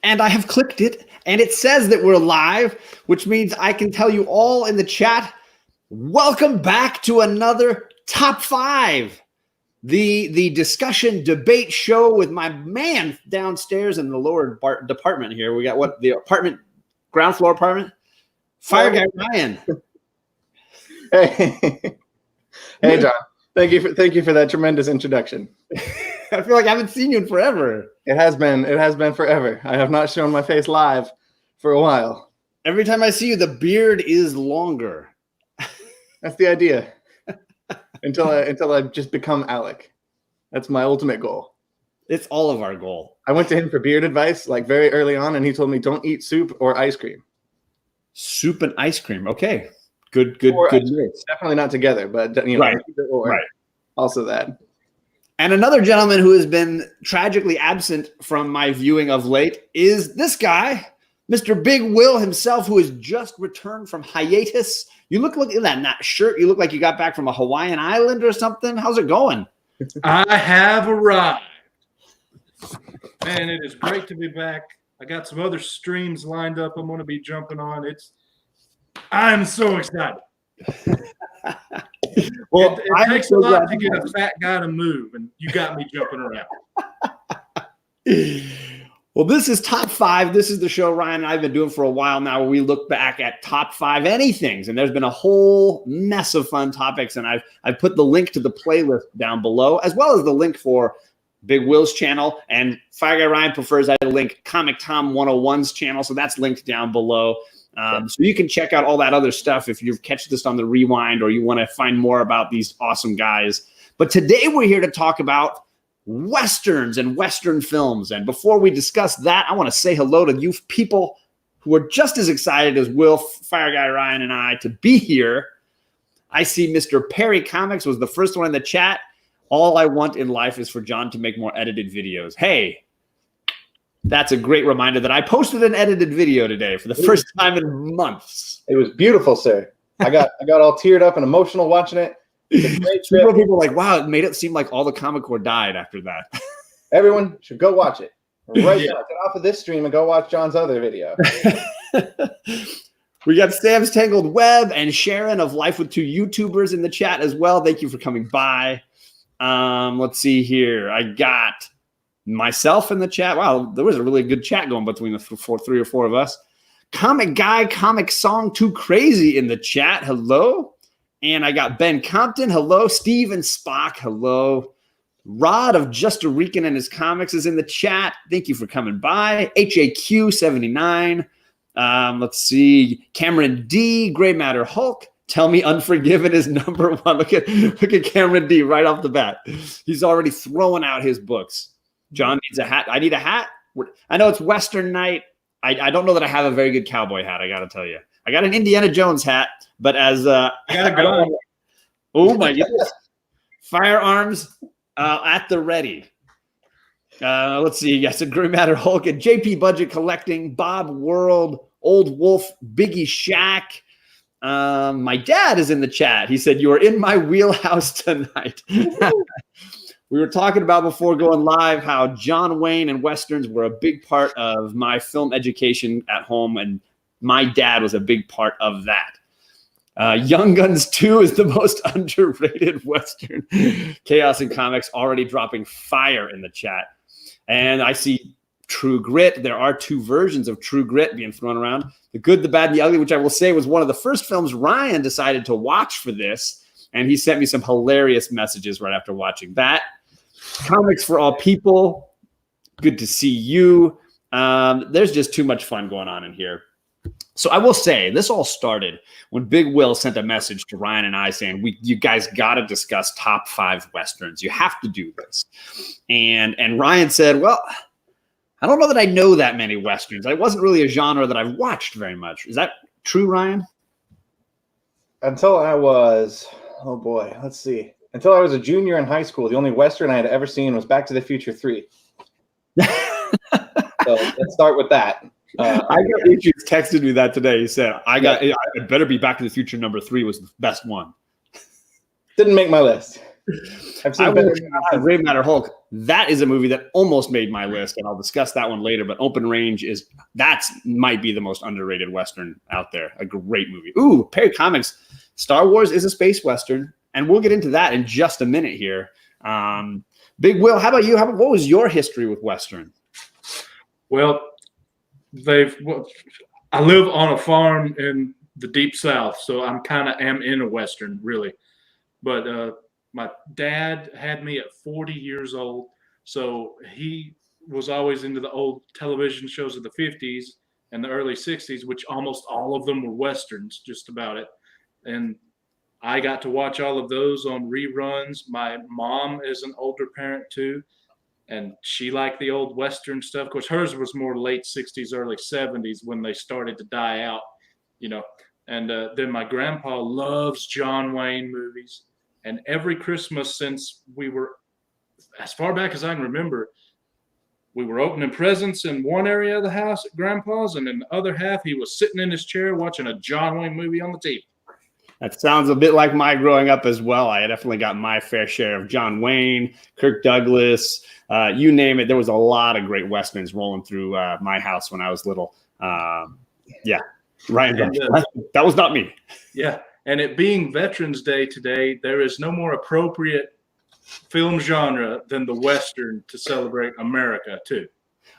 and I have clicked it, and it says that we're live, which means I can tell you all in the chat, welcome back to another Top 5, the discussion debate show with my man downstairs in the lower department here. We got the apartment, ground floor apartment? Fire Guy Ryan. Hey, hey, John. Thank you for that tremendous introduction. I feel like I haven't seen you in forever. It has been forever. I have not shown my face live for a while. Every time I see you, the beard is longer. That's the idea. until I just become Alec. That's my ultimate goal. It's all of our goal. I went to him for beard advice like very early on, and he told me don't eat soup or ice cream. Soup and ice cream. Okay. Good news. Definitely not together, but right. Right. Also that. And another gentleman who has been tragically absent from my viewing of late is this guy, Mr. Big Will himself, who has just returned from hiatus. You look at that shirt. You look like you got back from a Hawaiian island or something. How's it going? I have arrived. Man, it is great to be back. I got some other streams lined up I'm going to be jumping on. I'm so excited. Well, it takes a lot to get a fat guy to move, and you got me jumping around. Well, this is Top 5. This is the show Ryan and I have been doing for a while now, where we look back at Top 5 anythings, and there's been a whole mess of fun topics, and I've put the link to the playlist down below, as well as the link for Big Will's channel, and Fire Guy Ryan prefers I link Comic Tom 101's channel, so that's linked down below. So you can check out all that other stuff if you catch this on the rewind or you want to find more about these awesome guys. But today we're here to talk about Westerns and Western films. And before we discuss that, I want to say hello to you people who are just as excited as Will, Fire Guy Ryan, and I to be here. I see Mr. Perry Comics was the first one in the chat. All I want in life is for John to make more edited videos. Hey, that's a great reminder that I posted an edited video today for the first time in months. It was beautiful, sir. I got all teared up and emotional watching it. People were like, wow, it made it seem like all the Comic Core died after that. Everyone should go watch it. Right now, get off of this stream and go watch John's other video. We got Sam's Tangled Web and Sharon of Life with Two YouTubers in the chat as well. Thank you for coming by. Let's see here. I got myself in the chat. Wow, there was a really good chat going between the three or four of us. Comic Guy, Comic Song Too Crazy in the chat. Hello. And I got Ben Compton. Hello. Steven Spock. Hello. Rod of Just a Rican and His Comics is in the chat. Thank you for coming by. HAQ79. Let's see. Cameron D. Gray Matter Hulk. Tell me Unforgiven is number 1. Look at Cameron D. right off the bat. He's already throwing out his books. John needs a hat. I need a hat. I know it's Western night. I don't know that I have a very good cowboy hat, I got to tell you. I got an Indiana Jones hat, but as I got a gun. Oh, my goodness. Firearms at the ready. Let's see. Yes, a Gray Matter Hulk, and JP Budget Collecting, Bob World, Old Wolf, Biggie Shack. My dad is in the chat. He said, you are in my wheelhouse tonight. We were talking about before going live how John Wayne and Westerns were a big part of my film education at home, and my dad was a big part of that. Young Guns 2 is the most underrated Western. Chaos in Comics already dropping fire in the chat. And I see True Grit. There are 2 versions of True Grit being thrown around. The Good, the Bad, and the Ugly, which I will say was one of the first films Ryan decided to watch for this. And he sent me some hilarious messages right after watching that. Comics for All People. Good to see you. There's just too much fun going on in here. So I will say this all started when Big Will sent a message to Ryan and I saying, you guys got to discuss Top 5 Westerns. You have to do this. And Ryan said, well, I don't know that I know that many Westerns. It wasn't really a genre that I've watched very much. Is that true, Ryan? Until I was, oh boy, let's see. Until I was a junior in high school, the only Western I had ever seen was Back to the Future 3. So let's start with that. I got Adrian texted me that today. He said, it better be Back to the Future number 3 was the best one. Didn't make my list. I've seen better movies. Grave Matter Hulk. That is a movie that almost made my list, and I'll discuss that one later. But Open Range might be the most underrated Western out there. A great movie. Ooh, Perry Comics. Star Wars is a space Western, and we'll get into that in just a minute here. Big Will, how about you? What was your history with Western? Well, I live on a farm in the deep South, so I'm kind of am in a Western, really. But my dad had me at 40 years old, so he was always into the old television shows of the 50s and the early 60s, which almost all of them were Westerns, just about it. And I got to watch all of those on reruns. My mom is an older parent too, and she liked the old Western stuff. Of course, hers was more late 60s, early 70s when they started to die out, you know. And then my grandpa loves John Wayne movies. And every Christmas since we were, as far back as I can remember, we were opening presents in one area of the house at Grandpa's, and in the other half, he was sitting in his chair watching a John Wayne movie on the TV. That sounds a bit like my growing up as well. I definitely got my fair share of John Wayne, Kirk Douglas, you name it. There was a lot of great Westerns rolling through my house when I was little. Yeah, Ryan, that was not me. Yeah. And it being Veterans Day today, there is no more appropriate film genre than the Western to celebrate America, too.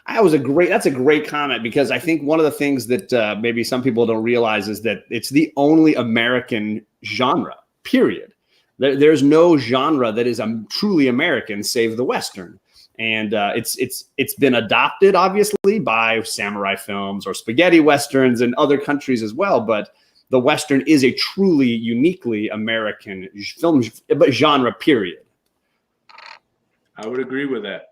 That's a great comment, because I think one of the things that maybe some people don't realize is that it's the only American genre, period. There's no genre that is truly American save the Western. And it's been adopted, obviously, by samurai films or spaghetti Westerns in other countries as well. But the Western is a truly uniquely American film genre, period. I would agree with that.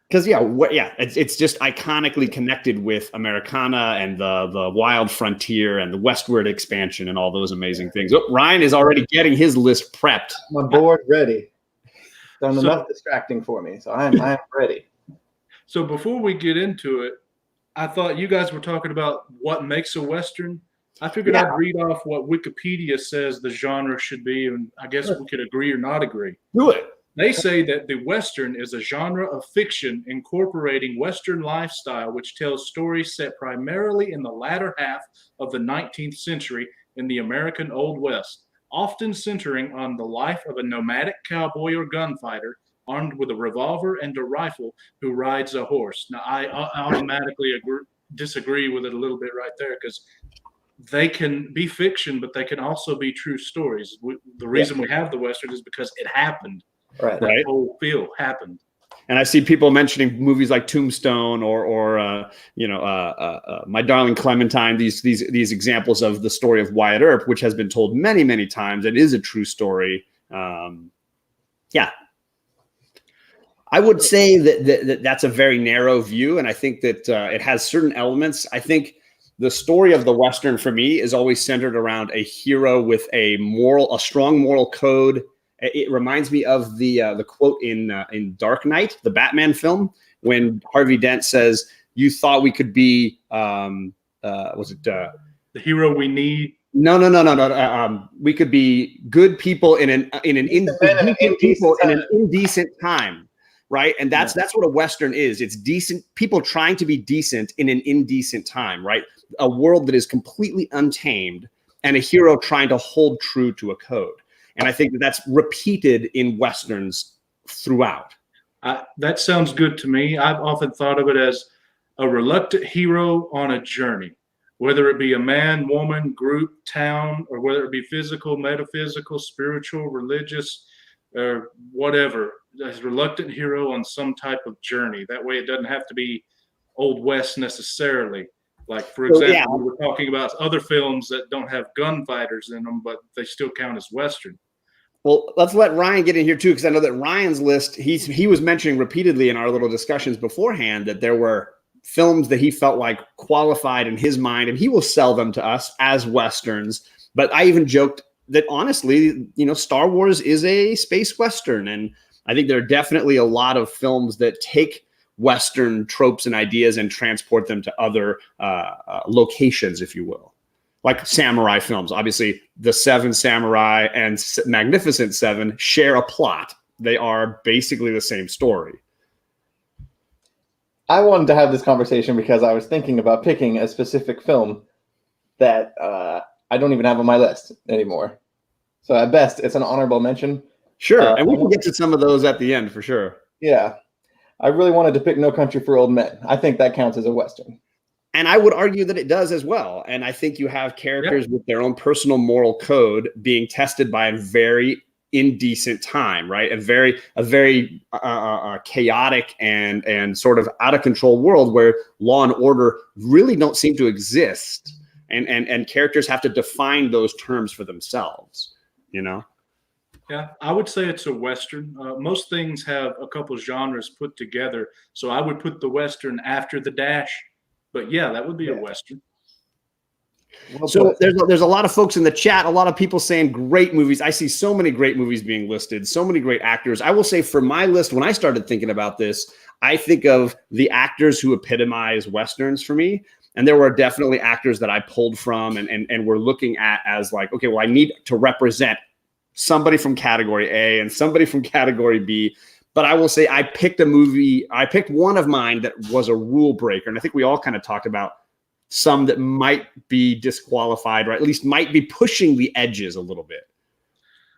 Because it's just iconically connected with Americana and the wild frontier and the westward expansion and all those amazing things. Oh, Ryan is already getting his list prepped. My board ready. Done enough distracting for me, so I'm ready. So before we get into it, I thought you guys were talking about what makes a Western. I figured I'd read off what Wikipedia says the genre should be, and I guess we could agree or not agree. Do it. They say that the Western is a genre of fiction incorporating Western lifestyle, which tells stories set primarily in the latter half of the 19th century in the American Old West, often centering on the life of a nomadic cowboy or gunfighter armed with a revolver and a rifle who rides a horse. Now, I automatically disagree with it a little bit right there, because they can be fiction, but they can also be true stories. The reason we have the Western is because it happened. Right. That whole feel happened. And I see people mentioning movies like Tombstone or My Darling Clementine. These examples of the story of Wyatt Earp, which has been told many, many times. It is a true story. I would say that's a very narrow view, and I think that it has certain elements. I think the story of the Western for me is always centered around a hero with a strong moral code. It reminds me of the quote in Dark Knight, the Batman film, when Harvey Dent says, "You thought we could be the hero we need?" No. We could be good people in an indecent time, right? And that's what a Western is. It's decent people trying to be decent in an indecent time, right? A world that is completely untamed, and a hero trying to hold true to a code. And I think that's repeated in Westerns throughout. That sounds good to me. I've often thought of it as a reluctant hero on a journey, whether it be a man, woman, group, town, or whether it be physical, metaphysical, spiritual, religious, or whatever. A reluctant hero on some type of journey. That way it doesn't have to be Old West necessarily. Like, for example, we were talking about other films that don't have gunfighters in them, but they still count as Western. Well, let's let Ryan get in here too, because I know that Ryan's list, he was mentioning repeatedly in our little discussions beforehand that there were films that he felt like qualified in his mind, and he will sell them to us as Westerns. But I even joked that, honestly, Star Wars is a space Western. And I think there are definitely a lot of films that take Western tropes and ideas and transport them to other locations, if you will. like samurai films. Obviously, The Seven Samurai and Magnificent Seven share a plot. They are basically the same story. I wanted to have this conversation because I was thinking about picking a specific film that I don't even have on my list anymore. So at best, it's an honorable mention. Sure, and we can get to some of those at the end for sure. Yeah. I really wanted to pick No Country for Old Men. I think that counts as a Western. And I would argue that it does as well. And I think you have characters with their own personal moral code being tested by a very indecent time, right? A very chaotic and sort of out of control world where law and order really don't seem to exist, and characters have to define those terms for themselves, you know? Yeah, I would say it's a Western. Most things have a couple genres put together, so I would put the Western after the dash. But yeah, that would be a Western. So there's a lot of folks in the chat, a lot of people saying great movies. I see so many great movies being listed, so many great actors. I will say for my list, when I started thinking about this, I think of the actors who epitomize Westerns for me. And there were definitely actors that I pulled from and were looking at as like, okay, well, I need to represent somebody from category A and somebody from category B. But I will say I picked one of mine that was a rule breaker. And I think we all kind of talked about some that might be disqualified, or at least might be pushing the edges a little bit.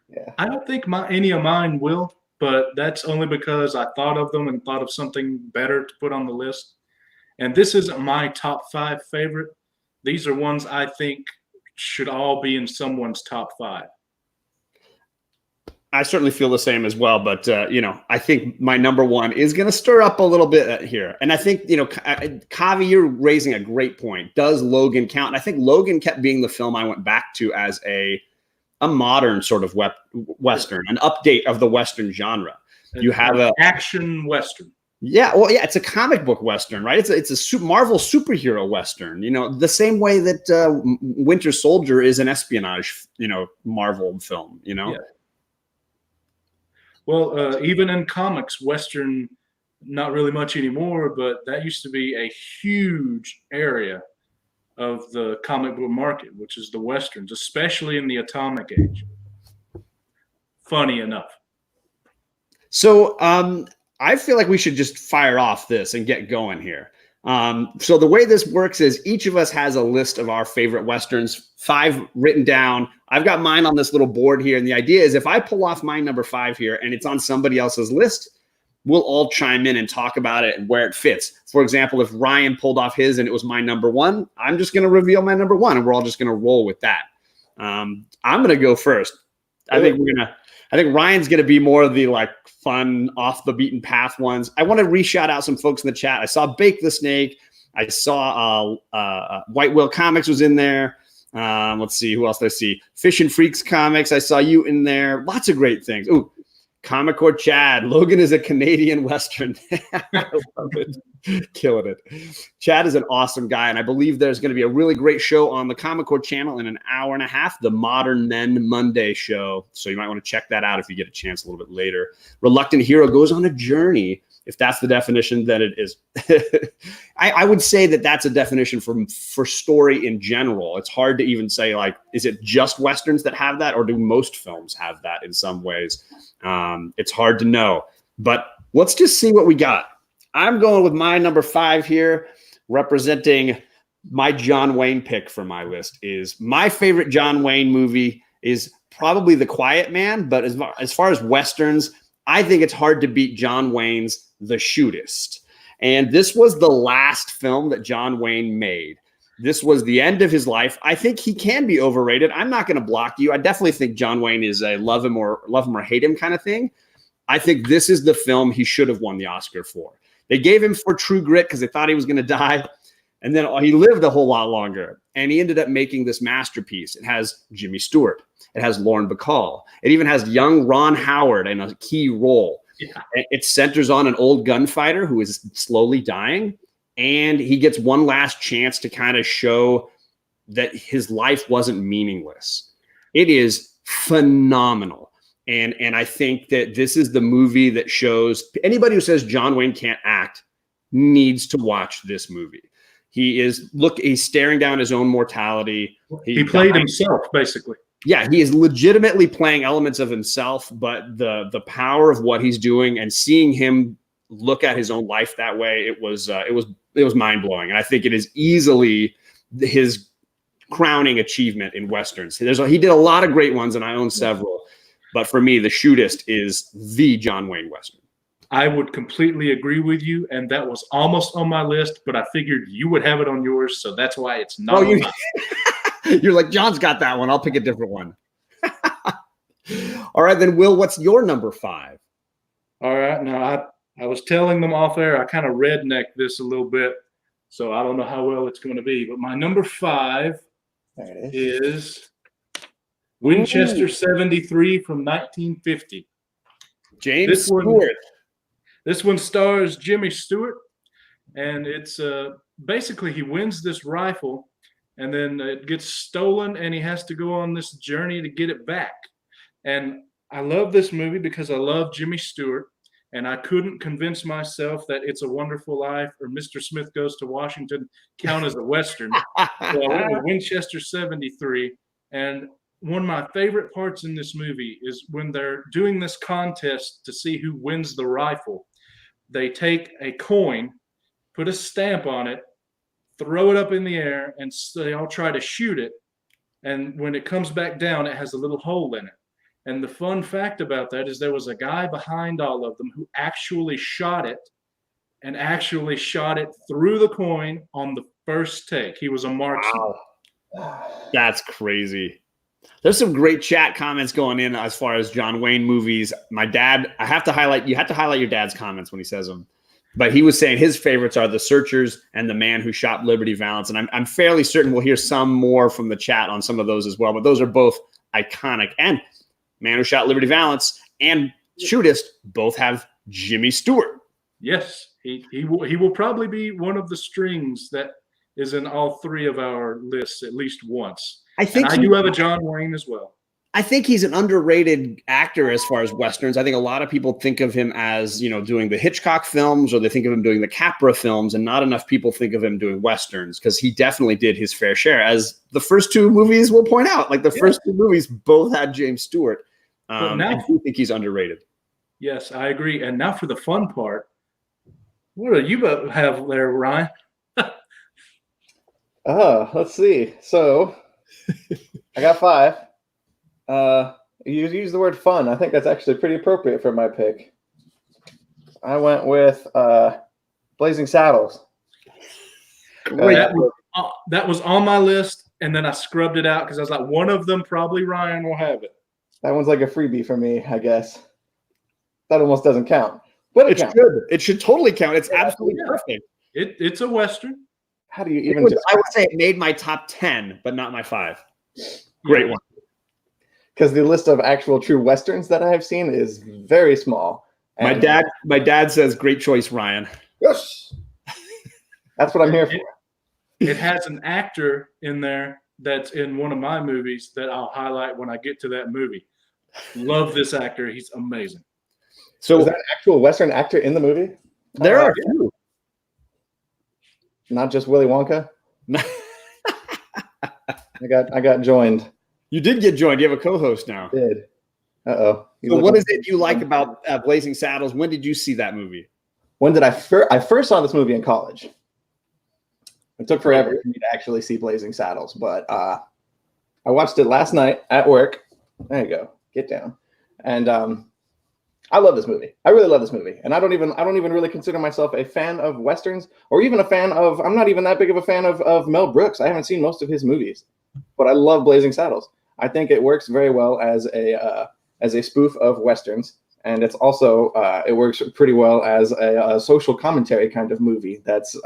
Yeah, I don't think any of mine will, but that's only because I thought of them and thought of something better to put on the list. And this isn't my top 5 favorite. These are ones I think should all be in someone's top 5. I certainly feel the same as well, but I think my number one is going to stir up a little bit here. And I think, Kavi, you're raising a great point. Does Logan count? And I think Logan kept being the film I went back to as a modern sort of Western, an update of the Western genre. You have an action Western. Yeah, well, yeah, it's a comic book Western, right? It's a Marvel superhero Western, the same way that Winter Soldier is an espionage, Marvel film, Yeah. Well, even in comics, Western, not really much anymore, but that used to be a huge area of the comic book market, which is the Westerns, especially in the Atomic Age. Funny enough. So I feel like we should just fire off this and get going here. So the way this works is each of us has a list of our favorite Westerns, 5 written down. I've got mine on this little board here. And the idea is if I pull off my number 5 here and it's on somebody else's list, we'll all chime in and talk about it and where it fits. For example, if Ryan pulled off his and it was my number 1, I'm just going to reveal my number 1 and we're all just going to roll with that. I'm going to go first. I think Ryan's going to be more of the like fun off the beaten path ones. I want to re-shout out some folks in the chat. I saw Bake the Snake. I saw White Whale Comics was in there. Let's see who else did I see. Fish and Freaks Comics. I saw you in there. Lots of great things. Ooh, Comic Core Chad. Logan is a Canadian Western. I love it. Killing it. Chad is an awesome guy, and I believe there's going to be a really great show on the Comic Core channel in an hour and a half, the Modern Men Monday show. So you might want to check that out if you get a chance a little bit later. Reluctant Hero goes on a journey. If that's the definition, then it is. I would say that that's a definition for story in general. It's hard to even say, like, is it just Westerns that have that, or do most films have that in some ways? It's hard to know. But let's just see what we got. I'm going with my number 5 here, representing my John Wayne pick for my list. Is my favorite John Wayne movie is probably The Quiet Man, but as far as Westerns, I think it's hard to beat John Wayne's The Shootist. And this was the last film that John Wayne made. This was the end of his life. I think he can be overrated. I'm not going to block you. I definitely think John Wayne is a love him or hate him kind of thing. I think this is the film he should have won the Oscar for. They gave him for True Grit because they thought he was going to die. And then he lived a whole lot longer. And he ended up making this masterpiece. It has Jimmy Stewart. It has Lauren Bacall. It even has young Ron Howard in a key role. Yeah. It centers on an old gunfighter who is slowly dying. And he gets one last chance to kind of show that his life wasn't meaningless. It is phenomenal. And I think that this is the movie that shows anybody who says John Wayne can't act needs to watch this movie. He's staring down his own mortality. He played himself, basically. Yeah, he is legitimately playing elements of himself, but the power of what he's doing and seeing him look at his own life that way, it was mind blowing. And I think it is easily his crowning achievement in Westerns. He did a lot of great ones, and I own several, but for me, The Shootist is the John Wayne Western. I would completely agree with you, and that was almost on my list, but I figured you would have it on yours, so that's why it's not on mine. You're like, John's got that one. I'll pick a different one. All right, then, Will, what's your number 5? All right. Now, I was telling them off air, I kind of redneck this a little bit, so I don't know how well it's going to be. But my number 5 is Winchester 73 from 1950. James Stewart. This one stars Jimmy Stewart, and it's basically he wins this rifle, and then it gets stolen, and he has to go on this journey to get it back. And I love this movie because I love Jimmy Stewart, and I couldn't convince myself that It's a Wonderful Life or Mr. Smith Goes to Washington count as a Western. So I went with Winchester 73, and one of my favorite parts in this movie is when they're doing this contest to see who wins the rifle. They take a coin, put a stamp on it, throw it up in the air, and they all try to shoot it. And when it comes back down, it has a little hole in it. And the fun fact about that is there was a guy behind all of them who actually shot it and actually shot it through the coin on the first take. He was a marksman. Wow. That's crazy. There's some great chat comments going in as far as John Wayne movies. My dad, you have to highlight your dad's comments when he says them. But he was saying his favorites are The Searchers and The Man Who Shot Liberty Valance. And I'm fairly certain we'll hear some more from the chat on some of those as well. But those are both iconic. And Man Who Shot Liberty Valance and Shootist both have Jimmy Stewart. Yes, he will probably be one of the strings that is in all 3 of our lists at least once. I do have a John Wayne as well. I think he's an underrated actor as far as Westerns. I think a lot of people think of him as, doing the Hitchcock films, or they think of him doing the Capra films, and not enough people think of him doing Westerns, because he definitely did his fair share, as the first 2 movies will point out. Like the first 2 movies both had James Stewart. I do think he's underrated. Yes, I agree. And now for the fun part. What do you have there, Ryan? Let's see. So I got 5. You use the word fun. I think that's actually pretty appropriate for my pick. I went with Blazing Saddles. That was on my list, and then I scrubbed it out because I was like, one of them probably Ryan will have it. That one's like a freebie for me, I guess. That almost doesn't count. But it's good. It should totally count. It's absolutely perfect. It's a Western. How do you even I would say it made my top 10, but not my 5. Great one. Because the list of actual true Westerns that I have seen is very small. My dad says, great choice, Ryan. Yes. That's what I'm here for. It has an actor in there that's in one of my movies that I'll highlight when I get to that movie. Love this actor. He's amazing. So is that an actual Western actor in the movie? There are a few. Not just Willy Wonka? I got joined. You did get joined. You have a co-host now. I did. Uh-oh. So what is it you like about Blazing Saddles? When did you see that movie? When did I first saw this movie in college? It took forever for me to actually see Blazing Saddles, but I watched it last night at work. There you go. Get down. And I love this movie. I really love this movie. And I don't even really consider myself a fan of Westerns, or even a fan of, I'm not even that big of a fan of Mel Brooks. I haven't seen most of his movies, but I love Blazing Saddles. I think it works very well as a spoof of Westerns. And it's also, it works pretty well as a social commentary kind of movie that's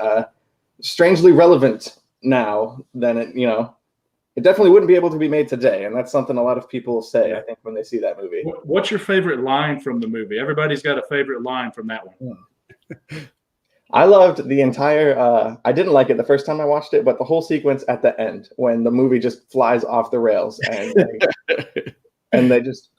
strangely relevant now than it definitely wouldn't be able to be made today. And that's something a lot of people say, I think, when they see that movie. What's your favorite line from the movie? Everybody's got a favorite line from that one. I loved the entire, I didn't like it the first time I watched it, but the whole sequence at the end when the movie just flies off the rails and they just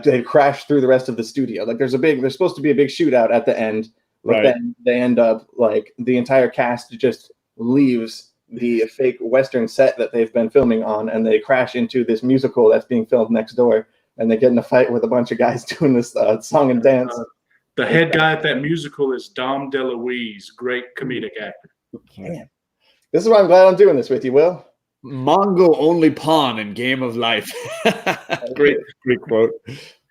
they crash through the rest of the studio. Like there's supposed to be a big shootout at the end, but then they end up like the entire cast just leaves the fake Western set that they've been filming on, and they crash into this musical that's being filmed next door, and they get in a fight with a bunch of guys doing this song and dance. The head guy at that musical is Dom DeLuise, great comedic actor. Man. This is why I'm glad I'm doing this with you, Will. Mongo only pawn in Game of Life. great quote.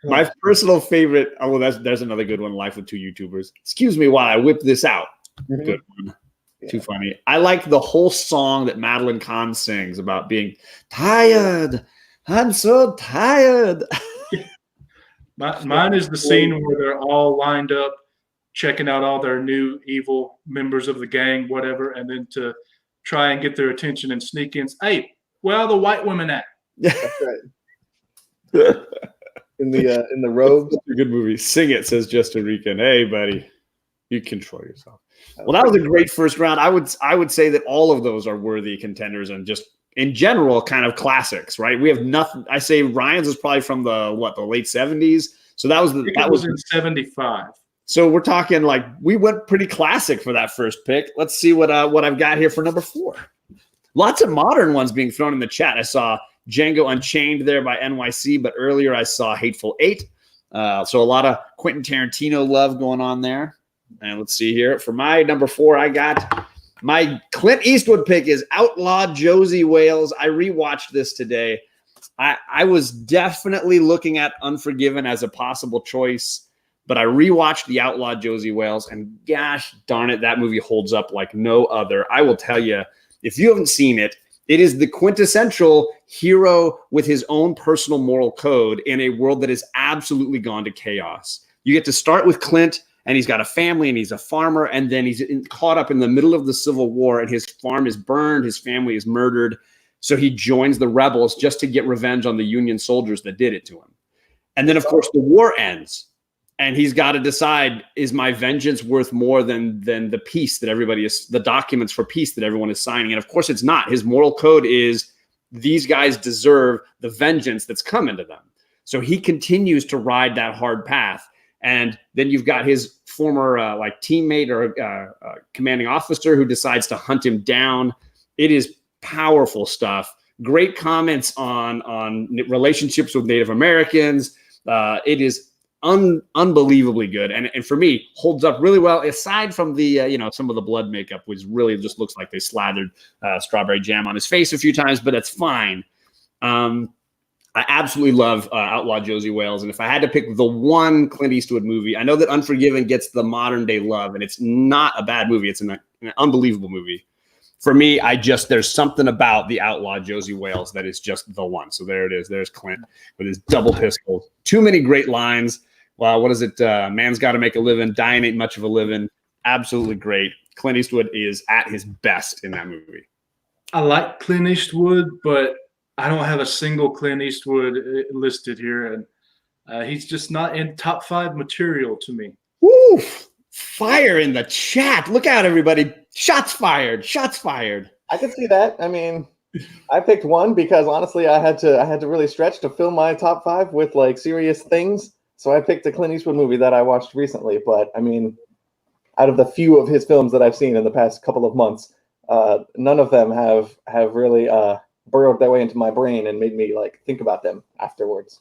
My personal favorite. Oh, well, there's another good one. Life with Two YouTubers. Excuse me while I whip this out. Mm-hmm. Good one. Yeah. Too funny. I like the whole song that Madeline Kahn sings about being tired. I'm so tired. Mine is the scene where they're all lined up, checking out all their new evil members of the gang, whatever, and then to try and get their attention and sneak in. Hey, where are the white women at? That's right. in the robe. That's a good movie. Sing it, says Justin Rican. Hey, buddy, you control yourself. Well, that was a great first round. I would say that all of those are worthy contenders and just in general kind of classics, right? We have nothing. I say Ryan's is probably from the late 70s. So that was in 75. So we're talking like we went pretty classic for that first pick. Let's see what I've got here for number 4. Lots of modern ones being thrown in the chat. I saw Django Unchained there by NYC, but earlier I saw Hateful Eight. So a lot of Quentin Tarantino love going on there. And let's see here. For my number 4, I got my Clint Eastwood pick is Outlaw Josie Wales. I rewatched this today. I was definitely looking at Unforgiven as a possible choice, but I rewatched The Outlaw Josie Wales, and gosh darn it, that movie holds up like no other. I will tell you, if you haven't seen it, it is the quintessential hero with his own personal moral code in a world that has absolutely gone to chaos. You get to start with Clint, and he's got a family, and he's a farmer, and then he's caught up in the middle of the Civil War, and his farm is burned, his family is murdered. So he joins the rebels just to get revenge on the Union soldiers that did it to him. And then, of course, the war ends, and he's got to decide, is my vengeance worth more than the peace that everybody is, the documents for peace that everyone is signing? And of course, it's not. His moral code is these guys deserve the vengeance that's coming to them. So he continues to ride that hard path. And then you've got his former teammate or commanding officer who decides to hunt him down. It is powerful stuff. Great comments on relationships with Native Americans. It is unbelievably good, and for me holds up really well. Aside from the some of the blood makeup, which really just looks like they slathered strawberry jam on his face a few times, but that's fine. I absolutely love Outlaw Josie Wales, and if I had to pick the one Clint Eastwood movie, I know that Unforgiven gets the modern day love, and it's not a bad movie. It's an unbelievable movie. For me, there's something about The Outlaw Josie Wales that is just the one. So there it is. There's Clint with his double pistol. Too many great lines. Well, what is it? Man's got to make a living. Dying ain't much of a living. Absolutely great. Clint Eastwood is at his best in that movie. I like Clint Eastwood, but I don't have a single Clint Eastwood listed here. And he's just not in top 5 material to me. Woo! Fire in the chat. Look out, everybody. Shots fired. Shots fired. I can see that. I mean, I picked one because honestly, I had to really stretch to fill my top 5 with like serious things. So I picked a Clint Eastwood movie that I watched recently. But I mean, out of the few of his films that I've seen in the past couple of months, none of them have really burrowed their way into my brain and made me like think about them afterwards.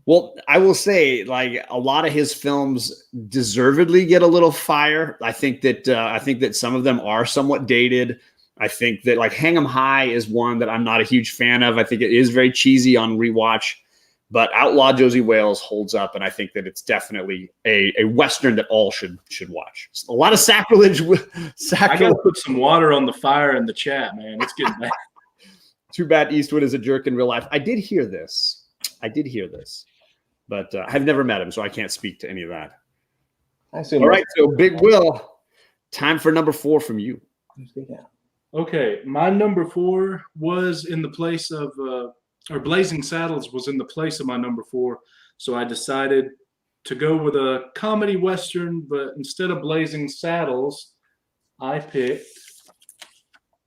Well, I will say, like, a lot of his films deservedly get a little fire. I think that some of them are somewhat dated. I think that like Hang 'em High is one that I'm not a huge fan of. I think it is very cheesy on rewatch, but Outlaw Josie Wales holds up, and I think that it's definitely a Western that all should watch. A lot of sacrilege. I got to put some water on the fire in the chat, man. It's getting bad. Too bad Eastwood is a jerk in real life. I did hear this, but I've never met him, so I can't speak to any of that. All right, so Big Will, time for number 4 from you. Okay, my number 4 was in the place of, or Blazing Saddles was in the place of my number 4, so I decided to go with a comedy Western, but instead of Blazing Saddles, I picked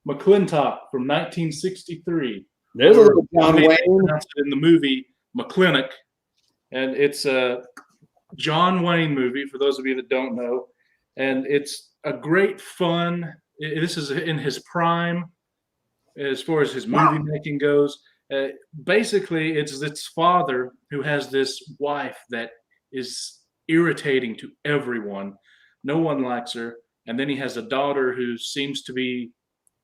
McClintock from 1963. There's a little John Wayne. In the movie McClintock, and it's a John Wayne movie for those of you that don't know, and it's a great fun This is in his prime as far as his movie making goes. Basically, it's its father who has this wife that is irritating to everyone. No one likes her. And then he has a daughter who seems to be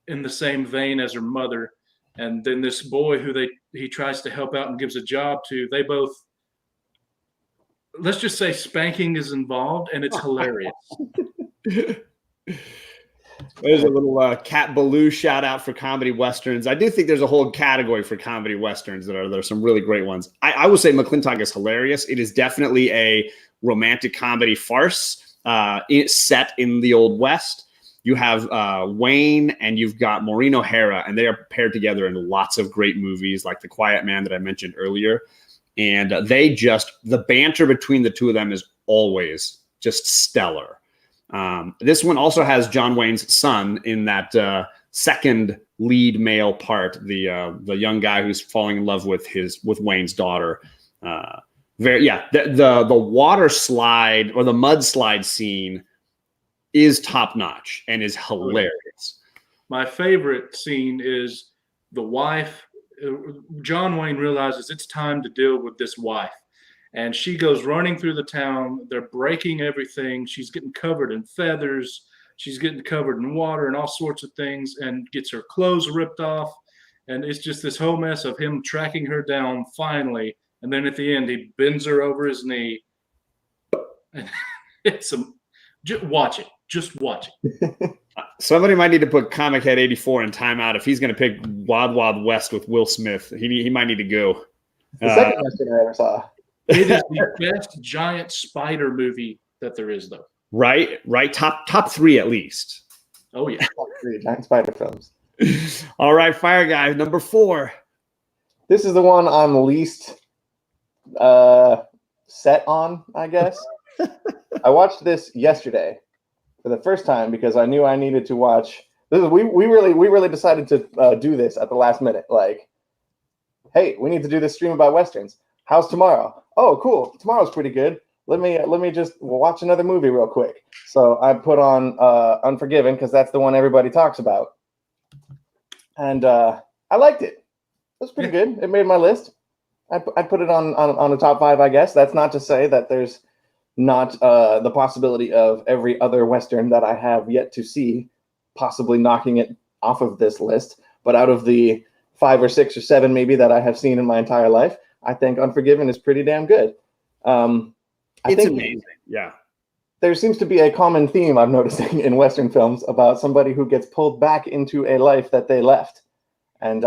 in the same vein as her mother. And then this boy who he tries to help out and gives a job to, they both, let's just say spanking is involved, and it's hilarious. There's a little Cat Ballou shout out for comedy westerns. I do think there's a whole category for comedy westerns there are some really great ones. I will say McClintock is hilarious. It is definitely a romantic comedy farce set in the Old West. You have Wayne and you've got Maureen O'Hara, and they are paired together in lots of great movies like The Quiet Man that I mentioned earlier. And the banter between the two of them is always just stellar. This one also has John Wayne's son in that second lead male part, the young guy who's falling in love with Wayne's daughter. The water slide or the mudslide scene is top notch and is hilarious. My favorite scene is the wife. John Wayne realizes it's time to deal with this wife. And she goes running through the town. They're breaking everything. She's getting covered in feathers. She's getting covered in water and all sorts of things, and gets her clothes ripped off. And it's just this whole mess of him tracking her down finally. And then at the end, he bends her over his knee. And just watch it. Just watch it. Somebody might need to put Comic Head 84 in timeout if he's going to pick Wild Wild West with Will Smith. He might need to go. The second Western I ever saw. It is the best giant spider movie that there is, though. Right. Top three at least. Oh yeah, Top three giant spider films. All right, Fire Guy, number 4. This is the one I'm least set on, I guess. I watched this yesterday for the first time because I knew I needed to watch. We really decided to do this at the last minute. Like, hey, we need to do this stream about westerns. How's tomorrow? Oh, cool. Tomorrow's pretty good. Let me just watch another movie real quick. So I put on Unforgiven because that's the one everybody talks about, and I liked it. It was pretty good. It made my list. I put it on the top 5, I guess. That's not to say that there's not the possibility of every other Western that I have yet to see possibly knocking it off of this list. But out of the 5 or 6 or 7 maybe that I have seen in my entire life, I think Unforgiven is pretty damn good. I think amazing. Yeah. There seems to be a common theme I'm noticing in Western films about somebody who gets pulled back into a life that they left. And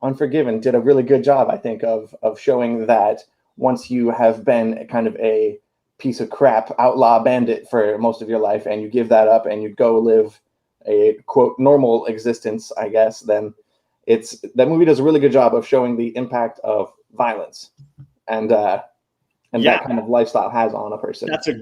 Unforgiven did a really good job, I think, of showing that once you have been kind of a piece of crap outlaw bandit for most of your life and you give that up and you go live a, quote, normal existence, I guess, then that movie does a really good job of showing the impact of violence and that kind of lifestyle has on a person. That's a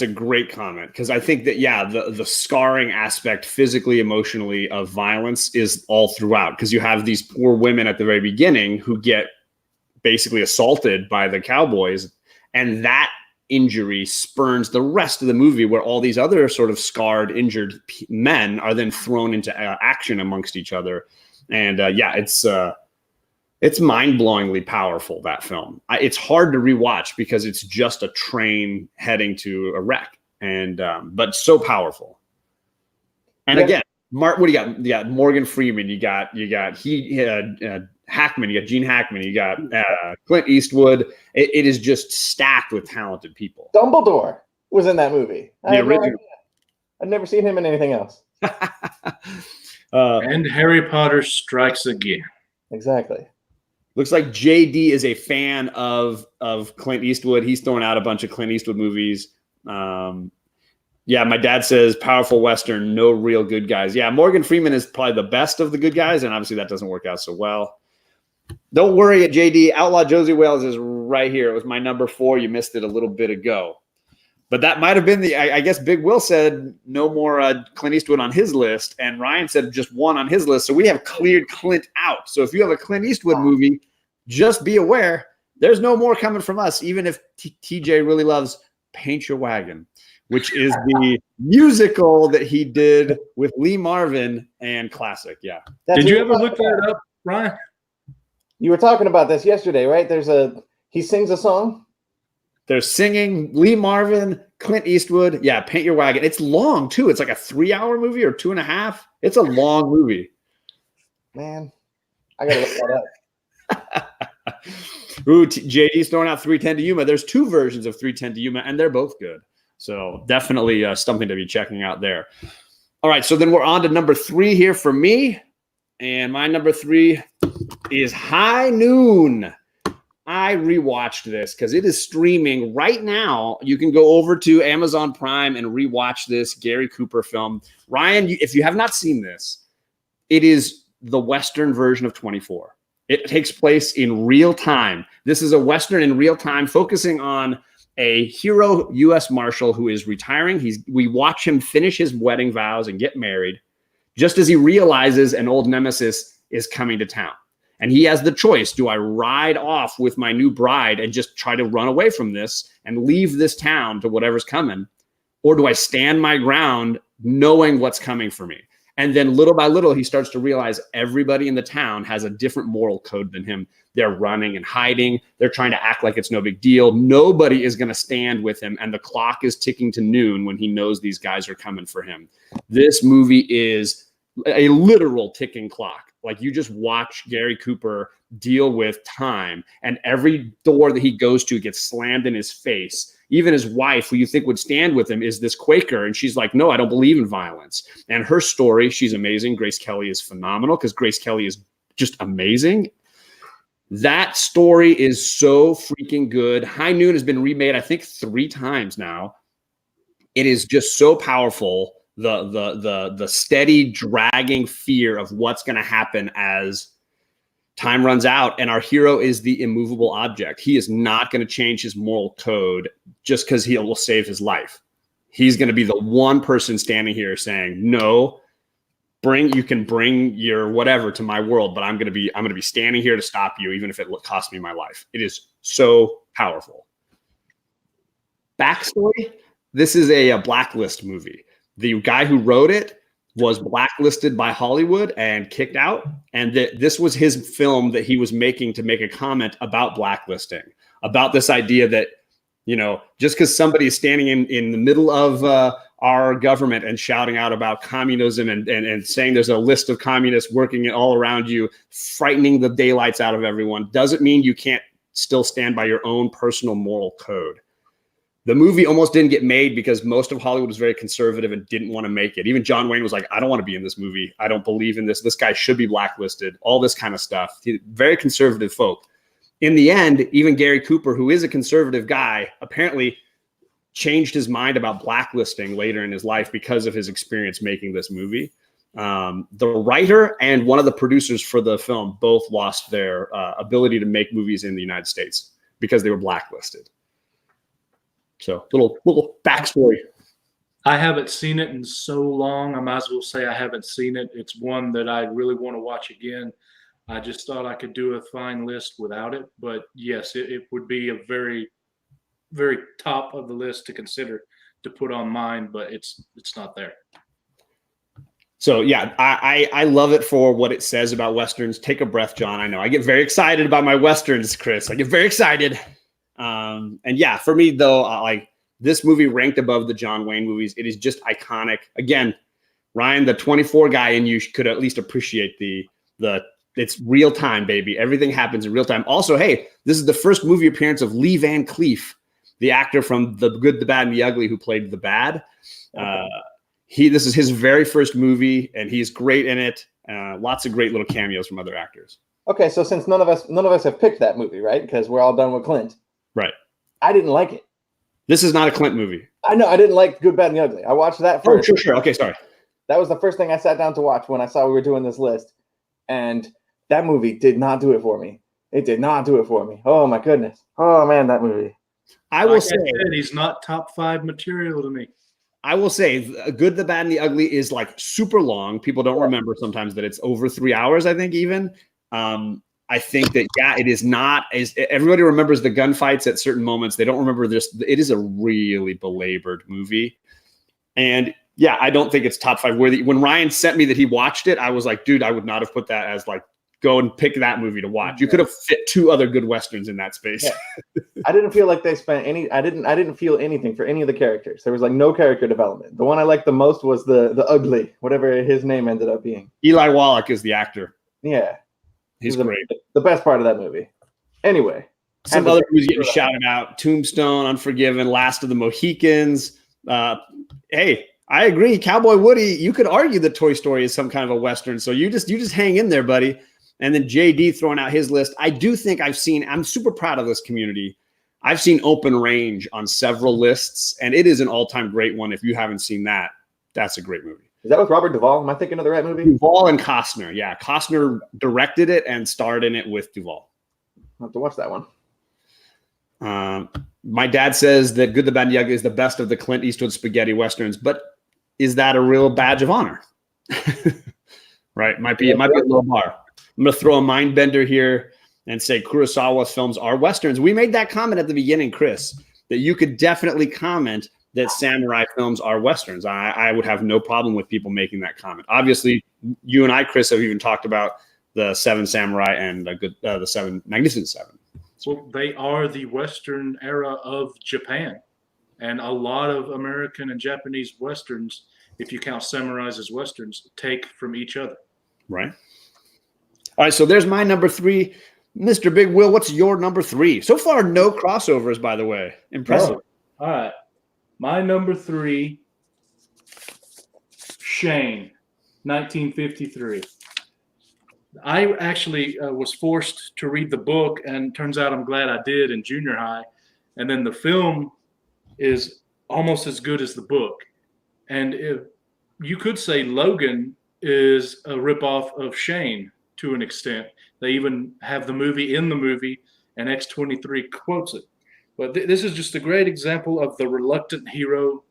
great comment, because I think that the scarring aspect physically, emotionally of violence is all throughout, because you have these poor women at the very beginning who get basically assaulted by the cowboys, and that injury spurns the rest of the movie, where all these other sort of scarred, injured men are then thrown into action amongst each other. And it's mind-blowingly powerful, that film. It's hard to rewatch because it's just a train heading to a wreck, and but so powerful. And again, Mark, what do you got? You got Morgan Freeman. You got Hackman. You got Gene Hackman. You got Clint Eastwood. It is just stacked with talented people. Dumbledore was in that movie. The original. I've never seen him in anything else. And Harry Potter Strikes Again. Exactly. Looks like JD is a fan of Clint Eastwood. He's throwing out a bunch of Clint Eastwood movies. My dad says powerful Western, no real good guys. Yeah, Morgan Freeman is probably the best of the good guys, and obviously that doesn't work out so well. Don't worry, at JD, Outlaw Josie Wales is right here. It was my number 4. You missed it a little bit ago. But that might have been I guess Big Will said no more Clint Eastwood on his list, and Ryan said just one on his list. So we have cleared Clint out. So if you have a Clint Eastwood movie, just be aware there's no more coming from us, even if TJ really loves Paint Your Wagon. which is the musical that he did with Lee Marvin and classic. Yeah. Did you ever look that up, Ryan? You were talking about this yesterday, right? He sings a song. They're singing Lee Marvin, Clint Eastwood. Yeah, Paint Your Wagon. It's long too. It's like a 3-hour movie or 2.5. It's a long movie. Man, I gotta look that up. Ooh, JD's throwing out 310 to Yuma. There's 2 versions of 310 to Yuma, and they're both good. So definitely something to be checking out there. All right, so then we're on to number 3 here for me. And my number 3 is High Noon. I rewatched this because it is streaming right now. You can go over to Amazon Prime and rewatch this Gary Cooper film. Ryan, if you have not seen this, it is the Western version of 24. It takes place in real time. This is a Western in real time, focusing on a hero U.S. Marshal who is retiring. We watch him finish his wedding vows and get married, just as he realizes an old nemesis is coming to town. And he has the choice. Do I ride off with my new bride and just try to run away from this and leave this town to whatever's coming? Or do I stand my ground knowing what's coming for me? And then little by little, he starts to realize everybody in the town has a different moral code than him. They're running and hiding. They're trying to act like it's no big deal. Nobody is going to stand with him. And the clock is ticking to noon when he knows these guys are coming for him. This movie is a literal ticking clock. Like, you just watch Gary Cooper deal with time, and every door that he goes to gets slammed in his face. Even his wife, who you think would stand with him, is this Quaker, and she's like, no, I don't believe in violence. And her story, she's amazing. Grace Kelly is phenomenal because Grace Kelly is just amazing. That story is so freaking good. High Noon has been remade, I think, 3 times now. It is just so powerful. The steady dragging fear of what's going to happen as time runs out, and our hero is the immovable object. He is not going to change his moral code just because he will save his life. He's going to be the one person standing here saying, no, you can bring your whatever to my world, but I'm going to be standing here to stop you, even if it costs me my life. It is so powerful. Backstory: this is a Blacklist movie. The guy who wrote it was blacklisted by Hollywood and kicked out. And this was his film that he was making to make a comment about blacklisting, about this idea that, just because somebody is standing in the middle of our government and shouting out about communism and saying there's a list of communists working all around you, frightening the daylights out of everyone, doesn't mean you can't still stand by your own personal moral code. The movie almost didn't get made because most of Hollywood was very conservative and didn't want to make it. Even John Wayne was like, I don't want to be in this movie. I don't believe in this. This guy should be blacklisted. All this kind of stuff. Very conservative folk. In the end, even Gary Cooper, who is a conservative guy, apparently changed his mind about blacklisting later in his life because of his experience making this movie. The writer and one of the producers for the film both lost their ability to make movies in the United States because they were blacklisted. So little backstory. I haven't seen it in so long. I might as well say I haven't seen it. It's one that I really want to watch again. I just thought I could do a fine list without it. But yes, it would be a very, very top of the list to consider to put on mine, but it's not there. So yeah, I love it for what it says about Westerns. Take a breath, John. I know I get very excited about my Westerns, Chris. I get very excited. And yeah, for me though, like this movie ranked above the John Wayne movies. It is just iconic. Again, Ryan, the 24 guy in you could at least appreciate the it's real time, baby. Everything happens in real time. Also, hey, this is the first movie appearance of Lee Van Cleef, the actor from The Good, the Bad, and the Ugly, who played the bad. This is his very first movie, and he's great in it. Lots of great little cameos from other actors. Okay, so since none of us have picked that movie, right? Because we're all done with Clint. Right. I didn't like it. This is not a Clint movie. I know. I didn't like Good, Bad, and the Ugly. I watched that first. Oh, sure. Okay, sorry. That was the first thing I sat down to watch when I saw we were doing this list. And that movie did not do it for me. It did not do it for me. Oh, my goodness. Oh, man, that movie. I will say he's not top 5 material to me. I will say Good, the Bad, and the Ugly is like super long. People don't remember sometimes that it's over 3 hours, I think even. I think that, yeah, it is not as everybody remembers the gunfights at certain moments. They don't remember this. It is a really belabored movie. And yeah, I don't think it's top 5 worthy. When Ryan sent me that he watched it, I was like, dude, I would not have put that as like, go and pick that movie to watch. You could have fit 2 other good Westerns in that space. Yeah. I didn't feel like they spent any, I didn't feel anything for any of the characters. There was like no character development. The one I liked the most was the ugly, whatever his name ended up being. Eli Wallach is the actor. Yeah. He's great. The best part of that movie. Anyway. Some other movies getting shouted out: Tombstone, Unforgiven, Last of the Mohicans. Hey, I agree. Cowboy Woody, you could argue that Toy Story is some kind of a Western. So you just hang in there, buddy. And then JD throwing out his list. I do think I'm super proud of this community. I've seen Open Range on several lists, and it is an all-time great one. If you haven't seen that, that's a great movie. Is that with Robert Duvall? Am I thinking of the right movie? Duvall and Costner. Yeah, Costner directed it and starred in it with Duvall. I'll have to watch that one. My dad says that Good, the Bad, and the Ugly is the best of the Clint Eastwood spaghetti westerns, but is that a real badge of honor? Right? It might be a low bar. I'm going to throw a mind bender here and say Kurosawa films are westerns. We made that comment at the beginning, Chris, that you could definitely comment that samurai films are westerns. I would have no problem with people making that comment. Obviously, you and I, Chris, have even talked about the 7 Samurai and the 7 Magnificent Seven. Well, they are the Western era of Japan, and a lot of American and Japanese westerns, if you count samurais as westerns, take from each other. Right. All right, so there's my number 3. Mr. Big Will, what's your number 3? So far, no crossovers, by the way. Impressive. Oh, all right. My number 3, Shane, 1953. I actually was forced to read the book, and turns out I'm glad I did in junior high. And then the film is almost as good as the book. And if you could say Logan is a ripoff of Shane to an extent. They even have the movie in the movie, and X-23 quotes it. But this is just a great example of the reluctant hero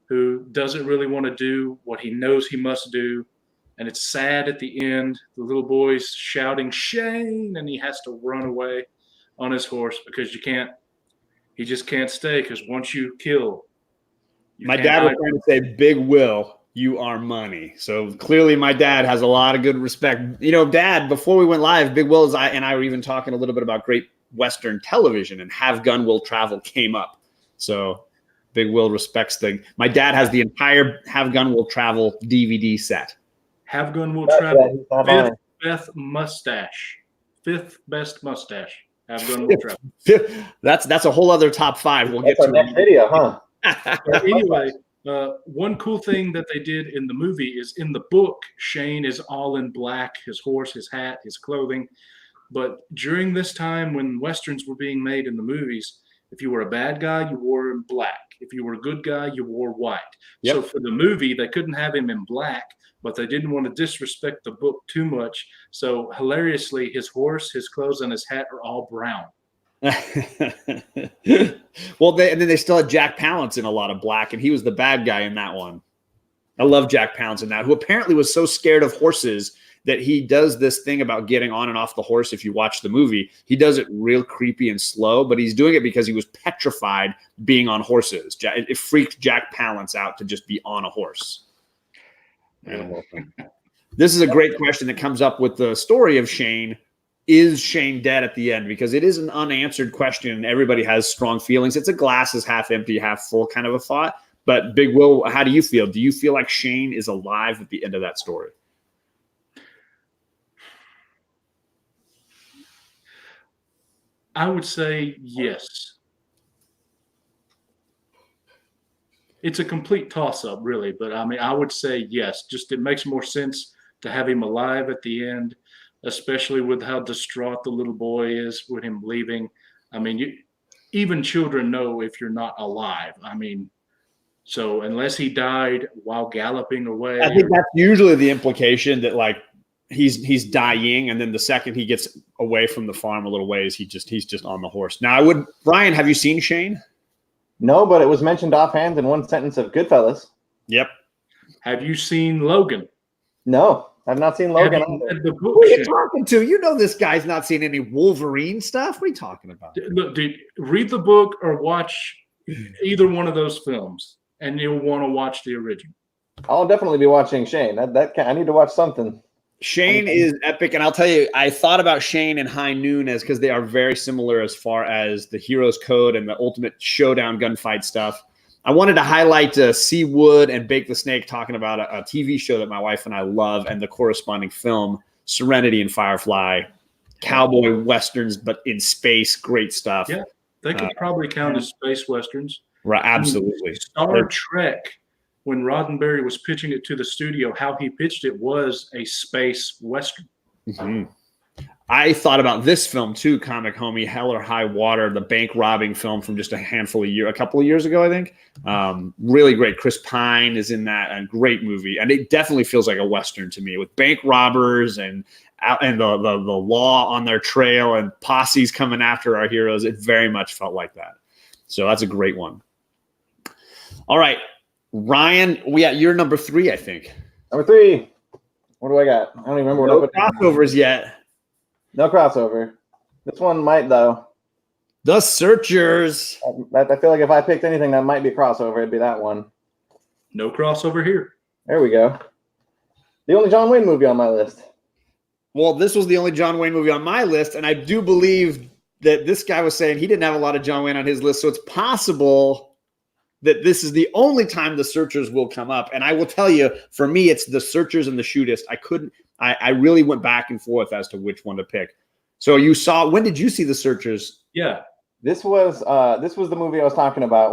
who doesn't really want to do what he knows he must do. And it's sad at the end. The little boy's shouting, Shane, and he has to run away on his horse because he just can't stay, because once you kill. My dad was trying to say, Big Will, you are money. So clearly my dad has a lot of good respect. You know, Dad, before we went live, Big Will and I were even talking a little bit about great Western television, and Have Gun Will Travel came up. So Big Will respects my dad has the entire Have Gun Will Travel DVD set. Have Gun Will Travel. Fifth best mustache. Have Gun Will Travel. That's a whole other top 5. We'll get to next video, huh? Anyway, one cool thing that they did in the movie is, in the book, Shane is all in black, his horse, his hat, his clothing. But during this time when Westerns were being made in the movies, if you were a bad guy, you wore in black. If you were a good guy, you wore white. Yep. So for the movie, they couldn't have him in black, but they didn't want to disrespect the book too much. So hilariously, his horse, his clothes, and his hat are all brown. Well, and then they still had Jack Palance in a lot of black, and he was the bad guy in that one. I love Jack Palance in that, who apparently was so scared of horses that he does this thing about getting on and off the horse. If you watch the movie, he does it real creepy and slow, but he's doing it because he was petrified being on horses. It freaked Jack Palance out to just be on a horse. This is a great question that comes up with the story of Shane. Is Shane dead at the end? Because it is an unanswered question, and everybody has strong feelings. It's a glass is half empty, half full kind of a thought. But Big Will, how do you feel? Do you feel like Shane is alive at the end of that story? I would say yes. It's a complete toss-up, really. But, I mean, I would say yes. Just it makes more sense to have him alive at the end, especially with how distraught the little boy is with him leaving. I mean, even children know if you're not alive. I mean, so unless he died while galloping away. I think that's usually the implication, that like he's dying, and then the second he gets away from the farm a little ways, he's just on the horse. Now, Brian, have you seen Shane? No, but it was mentioned offhand in one sentence of Goodfellas. Yep. Have you seen Logan? No. I've not seen Logan. Have you read the book, Who are you Shane? talking to? You know this guy's not seen any Wolverine stuff. What are you talking about? Look, dude, read the book or watch either one of those films, and you'll want to watch the original. I'll definitely be watching Shane. I need to watch something. Shane is epic, and I'll tell you, I thought about Shane and High Noon as because they are very similar as far as the hero's code and the ultimate showdown gunfight stuff. I wanted to highlight C. Wood and Bake the Snake talking about a TV show that my wife and I love, and the corresponding film, Serenity and Firefly, cowboy westerns, but in space, great stuff. Yeah, they could probably count as space westerns. Right, absolutely. Star Trek, when Roddenberry was pitching it to the studio, how he pitched it was a space western. Mm-hmm. I thought about this film too, Comic Homie, Hell or High Water, the bank robbing film from just a couple of years ago, I think. Really great. Chris Pine is in that, a great movie, and it definitely feels like a western to me with bank robbers and the law on their trail and posses coming after our heroes. It very much felt like that. So that's a great one. All right, Ryan, you're number 3, I think. Number 3. What do I got? I don't even remember what I put. Crossovers yet. No crossover. This one might, though. The Searchers. I feel like if I picked anything that might be a crossover, it'd be that one. No crossover here. There we go. The only John Wayne movie on my list. Well, this was the only John Wayne movie on my list, and I do believe that this guy was saying he didn't have a lot of John Wayne on his list, so it's possible that this is the only time The Searchers will come up. And I will tell you, for me, it's The Searchers and The Shootist. I really went back and forth as to which one to pick. So when did you see The Searchers? Yeah. This was the movie I was talking about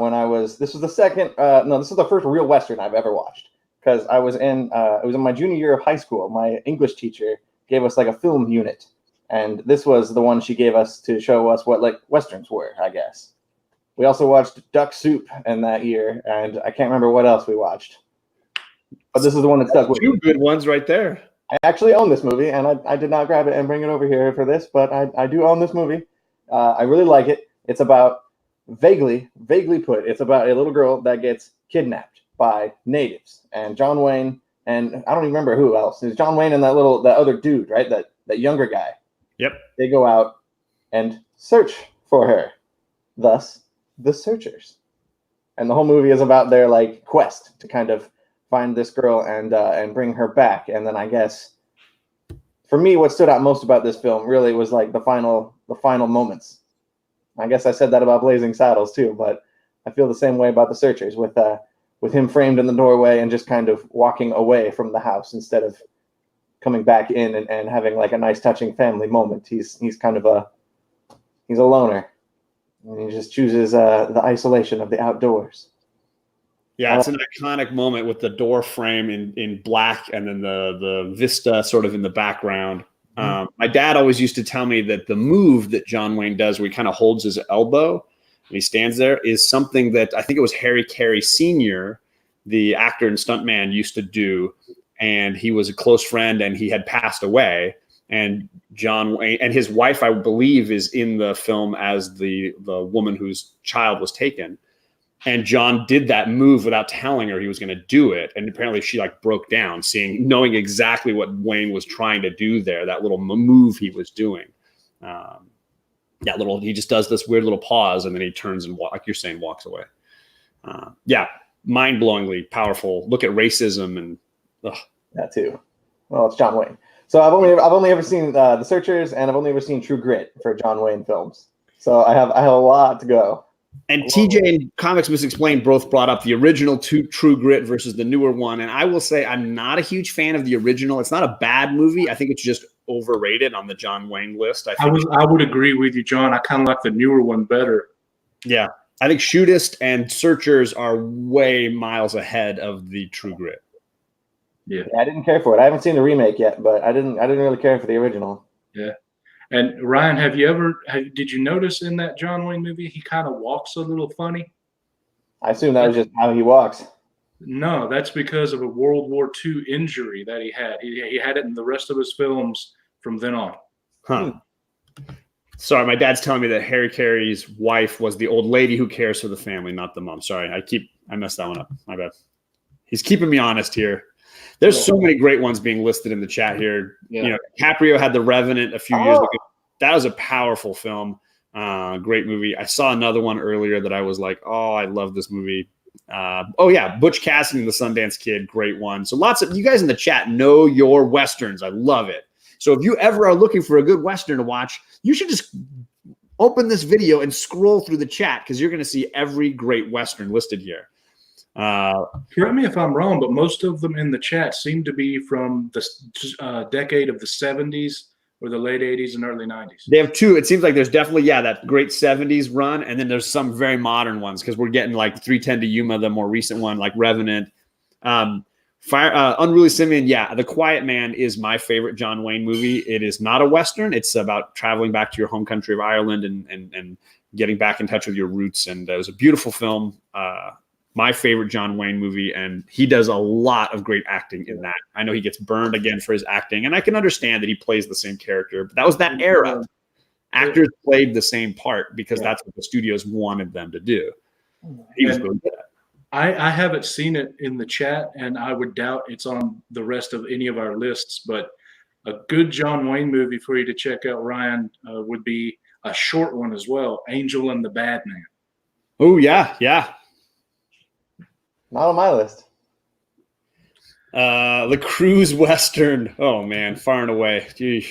this was the first real Western I've ever watched. Because it was in my junior year of high school. My English teacher gave us like a film unit. And this was the one she gave us to show us what like Westerns were, I guess. We also watched Duck Soup in that year, and I can't remember what else we watched. But this is the one that stuck with me. 2 good ones right there. I actually own this movie, and I did not grab it and bring it over here for this, but I do own this movie. I really like it. It's about, vaguely put, it's about a little girl that gets kidnapped by natives. And John Wayne, and I don't even remember who else. It's John Wayne and that other dude, right? That younger guy. Yep. They go out and search for her. Thus, The Searchers. And the whole movie is about their like quest to kind of find this girl and bring her back. And then I guess for me, what stood out most about this film really was like the final moments. I guess I said that about Blazing Saddles too, but I feel the same way about The Searchers with him framed in the doorway and just kind of walking away from the house instead of coming back in and having like a nice touching family moment. He's kind of a loner. And he just chooses the isolation of the outdoors. Yeah, it's an iconic moment with the door frame in black and then the vista sort of in the background. My dad always used to tell me that the move that John Wayne does where he kind of holds his elbow and he stands there is something that I think it was Harry Carey Sr., the actor and stuntman, used to do. And he was a close friend and he had passed away. And John Wayne and his wife, I believe, is in the film as the woman whose child was taken. And John did that move without telling her he was going to do it. And apparently she like broke down knowing exactly what Wayne was trying to do there, that little move he was doing. He just does this weird little pause and then he turns and like you're saying, walks away. Mind-blowingly powerful. Look at racism and that too. Well, it's John Wayne. So I've only ever seen The Searchers, and I've only ever seen True Grit for John Wayne films. So I have a lot to go. And TJ and Comics Misexplained both brought up the original True Grit versus the newer one. And I will say I'm not a huge fan of the original. It's not a bad movie. I think it's just overrated on the John Wayne list. I would agree with you, John. I kind of like the newer one better. Yeah. I think Shootist and Searchers are way miles ahead of the True Grit. Yeah, I didn't care for it. I haven't seen the remake yet, but I didn't really care for the original. Yeah. And Ryan, did you notice in that John Wayne movie he kind of walks a little funny? I assume that was just how he walks. No, that's because of a World War II injury that he had. He had it in the rest of his films from then on. Huh. Sorry, my dad's telling me that Harry Carey's wife was the old lady who cares for the family, not the mom. Sorry, I messed that one up. My bad. He's keeping me honest here. There's so many great ones being listed in the chat here. Yeah. You know, DiCaprio had The Revenant a few years ago. That was a powerful film. Great movie. I saw another one earlier that I was like, oh, I love this movie. Butch Cassidy and the Sundance Kid, great one. So lots of you guys in the chat know your Westerns. I love it. So if you ever are looking for a good Western to watch, you should just open this video and scroll through the chat because you're going to see every great Western listed here. Correct me if I'm wrong, but most of them in the chat seem to be from the decade of the 70s or the late 80s and early 90s. They have two. It seems like there's definitely, that great 70s run, and then there's some very modern ones because we're getting like 310 to Yuma, the more recent one, like Revenant. Unruly Simeon, The Quiet Man is my favorite John Wayne movie. It is not a Western. It's about traveling back to your home country of Ireland and getting back in touch with your roots. And it was a beautiful film. My favorite John Wayne movie, and he does a lot of great acting in that. I know he gets burned again for his acting, and I can understand that he plays the same character, but that was that era. Actors played the same part because that's what the studios wanted them to do. He was really good at it. I haven't seen it in the chat, and I would doubt it's on the rest of any of our lists, but a good John Wayne movie for you to check out, Ryan, would be a short one as well, Angel and the Bad Man. Oh, yeah. Not on my list. The Cruise Western. Oh, man, far and away. Geez.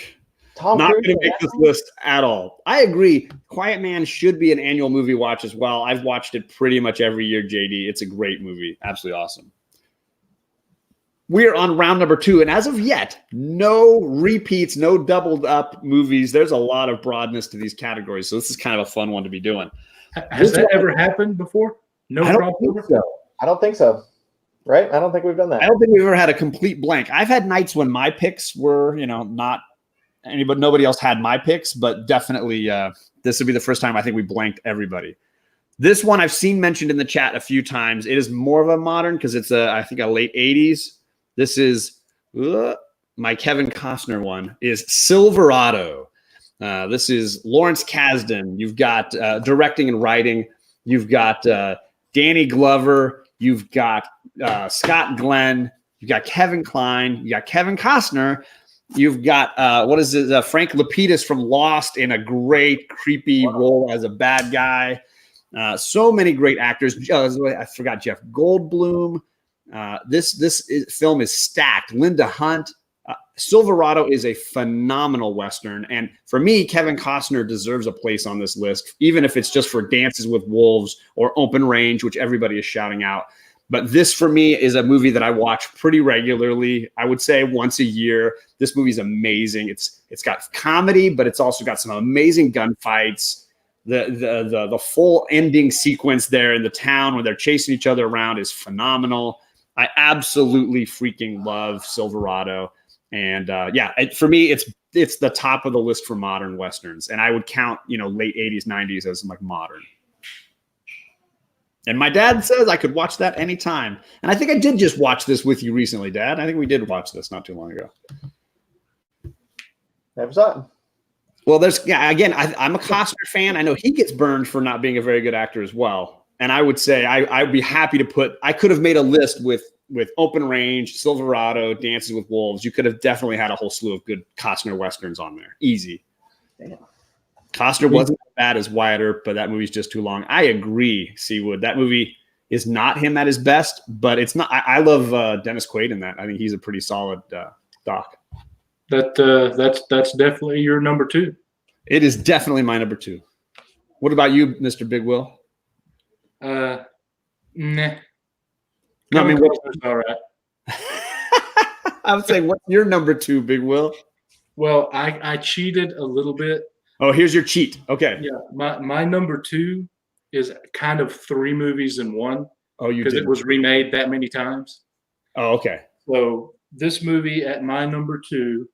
Tom Not Cruise going to make this list at all. I agree. Quiet Man should be an annual movie watch as well. I've watched it pretty much every year, JD. It's a great movie. Absolutely awesome. We're on round number 2, and as of yet, no repeats, no doubled up movies. There's a lot of broadness to these categories, so this is kind of a fun one to be doing. Has that ever happened before? No crossover? I don't think so. Right? I don't think we've done that. I don't think we've ever had a complete blank. I've had nights when my picks were, not anybody, nobody else had my picks, but definitely this would be the first time I think we blanked everybody. This one I've seen mentioned in the chat a few times. It is more of a modern because it's I think a late 80s. This is my Kevin Costner one is Silverado. This is Lawrence Kasdan. You've got directing and writing. You've got Danny Glover. You've got Scott Glenn. You've got Kevin Kline. You got Kevin Costner. You've got Frank Lapidus from Lost in a great creepy role as a bad guy. So many great actors. I forgot Jeff Goldblum. This film is stacked. Linda Hunt. Silverado is a phenomenal Western. And for me, Kevin Costner deserves a place on this list, even if it's just for Dances with Wolves or Open Range, which everybody is shouting out. But this, for me, is a movie that I watch pretty regularly. I would say once a year. This movie is amazing. It's got comedy, but it's also got some amazing gunfights. The full ending sequence there in the town where they're chasing each other around is phenomenal. I absolutely freaking love Silverado. And for me, it's the top of the list for modern Westerns. And I would count, late 80s, 90s as like modern. And my dad says I could watch that anytime. And I think I did just watch this with you recently, Dad. I think we did watch this not too long ago. Never saw it. Well, I'm a Costner fan. I know he gets burned for not being a very good actor as well. And I would say I'd be happy to I could have made a list with Open Range, Silverado, Dances with Wolves. You could have definitely had a whole slew of good Costner Westerns on there. Easy. Damn. Costner wasn't as bad as Wyatt Earp, but that movie's just too long. I agree, Seawood. That movie is not him at his best, but it's not. I love Dennis Quaid in that. I think he's a pretty solid doc. That's definitely your number 2. It is definitely my number 2. What about you, Mr. Big Will? Nah. No, I mean, all right. I would say, what's your number 2, Big Will? Well, I cheated a little bit. Oh, here's your cheat. Okay. Yeah, my number 2 is kind of 3 movies in one. Oh, you did. Because it was remade that many times. Oh, okay. So this movie at my number 2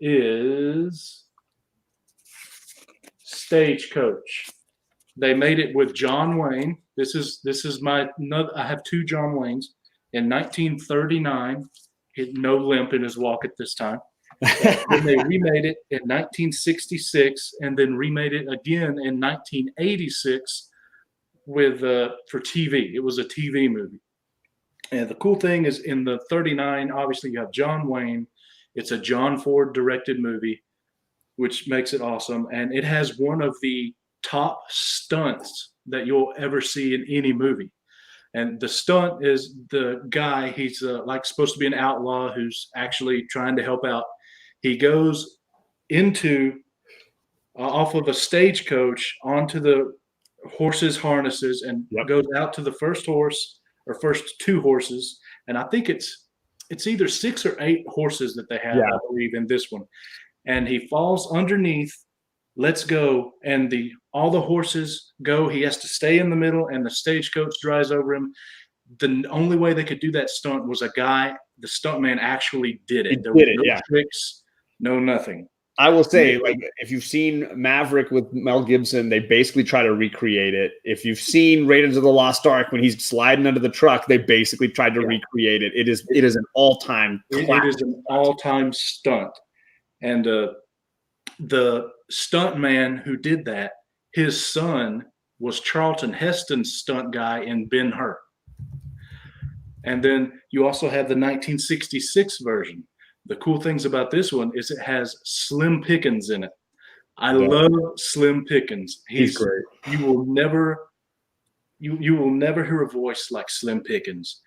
is Stagecoach. They made it with John Wayne. This is my. I have 2 John Waynes. In 1939, no limp in his walk at this time. Then they remade it in 1966, and then remade it again in 1986 with for TV. It was a TV movie. And the cool thing is in the 39, obviously you have John Wayne. It's a John Ford directed movie, which makes it awesome. And it has one of the top stunts that you'll ever see in any movie. And the stunt is the guy, he's like supposed to be an outlaw who's actually trying to help out. He goes into off of a stagecoach onto the horses' harnesses and goes out to the first horse or first two horses. And I think it's either 6 or 8 horses that they have, I believe, in this one. And he falls underneath, lets go, and all the horses go. He has to stay in the middle, and the stagecoach drives over him. The only way they could do that stunt was the stuntman actually did it. There were no tricks, no nothing. I will say, like, if you've seen Maverick with Mel Gibson, they basically try to recreate it. If you've seen Raiders of the Lost Ark, when he's sliding under the truck, they basically tried to recreate it. It is an all-time It is an all-time stunt. And the stunt man who did that, his son was Charlton Heston's stunt guy in Ben-Hur. And then you also have the 1966 version. The cool things about this one is it has Slim Pickens in it. I love Slim Pickens. He's great. You will never hear a voice like Slim Pickens.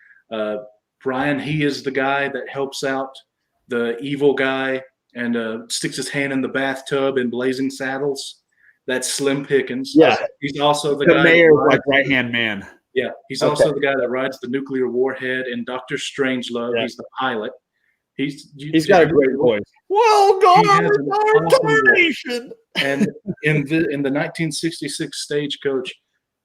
Brian, he is the guy that helps out the evil guy and sticks his hand in the bathtub in Blazing Saddles. That's Slim Pickens. Yeah. He's also the guy mayor's like right-hand man. Yeah. He's also the guy that rides the nuclear warhead in Doctor Strangelove. Yeah. He's the pilot. He's got a great voice. Welcome to our nation. And in the 1966 Stagecoach,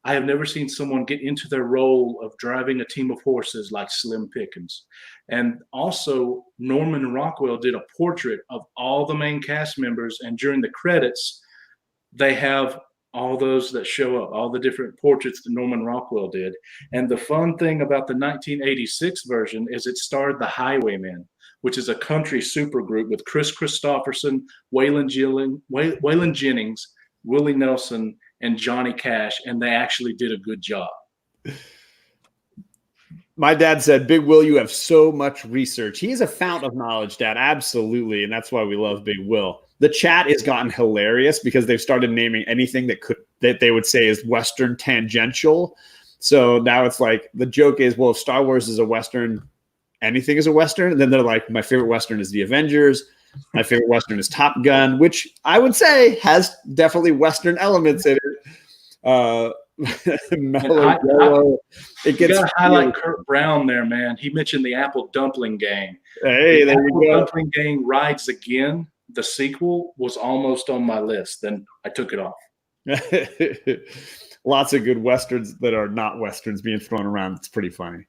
I have never seen someone get into their role of driving a team of horses like Slim Pickens. And also, Norman Rockwell did a portrait of all the main cast members, and during the credits, they have all those that show up, all the different portraits that Norman Rockwell did. And the fun thing about the 1986 version is it starred the Highwaymen, which is a country supergroup with Chris Christopherson, Waylon Jennings, Willie Nelson, and Johnny Cash, and they actually did a good job. My dad said, Big Will, you have so much research. He is a fount of knowledge, Dad, absolutely, and that's why we love Big Will. The chat has gotten hilarious because they've started naming anything that they would say is Western tangential. So now it's like the joke is, well, if Star Wars is a Western, anything is a Western. And then they're like, my favorite Western is The Avengers. My favorite Western is Top Gun, which I would say has definitely Western elements in it. It gets to highlight Kurt Brown there, man. He mentioned the Apple Dumpling Gang. Hey, there you go. Dumpling Gang Rides Again. The sequel was almost on my list. Then I took it off. Lots of good Westerns that are not Westerns being thrown around. It's pretty funny.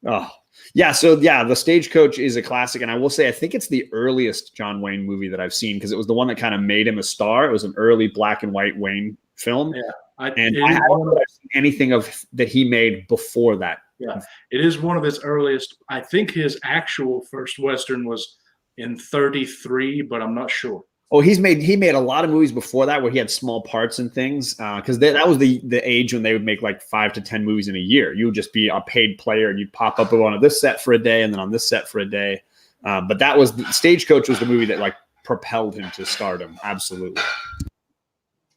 Oh, yeah. So, the Stagecoach is a classic. And I will say, I think it's the earliest John Wayne movie that I've seen because it was the one that kind of made him a star. It was an early black and white Wayne film. Yeah. I don't know anything that he made before that. Yeah. It is one of his earliest. I think his actual first Western was in 33, but I'm not sure. Oh, he made a lot of movies before that where he had small parts and things because that was the age when they would make like 5 to 10 movies in a year. You would just be a paid player and you'd pop up on this set for a day and then on this set for a day. But that was Stagecoach was the movie that like propelled him to stardom. Absolutely.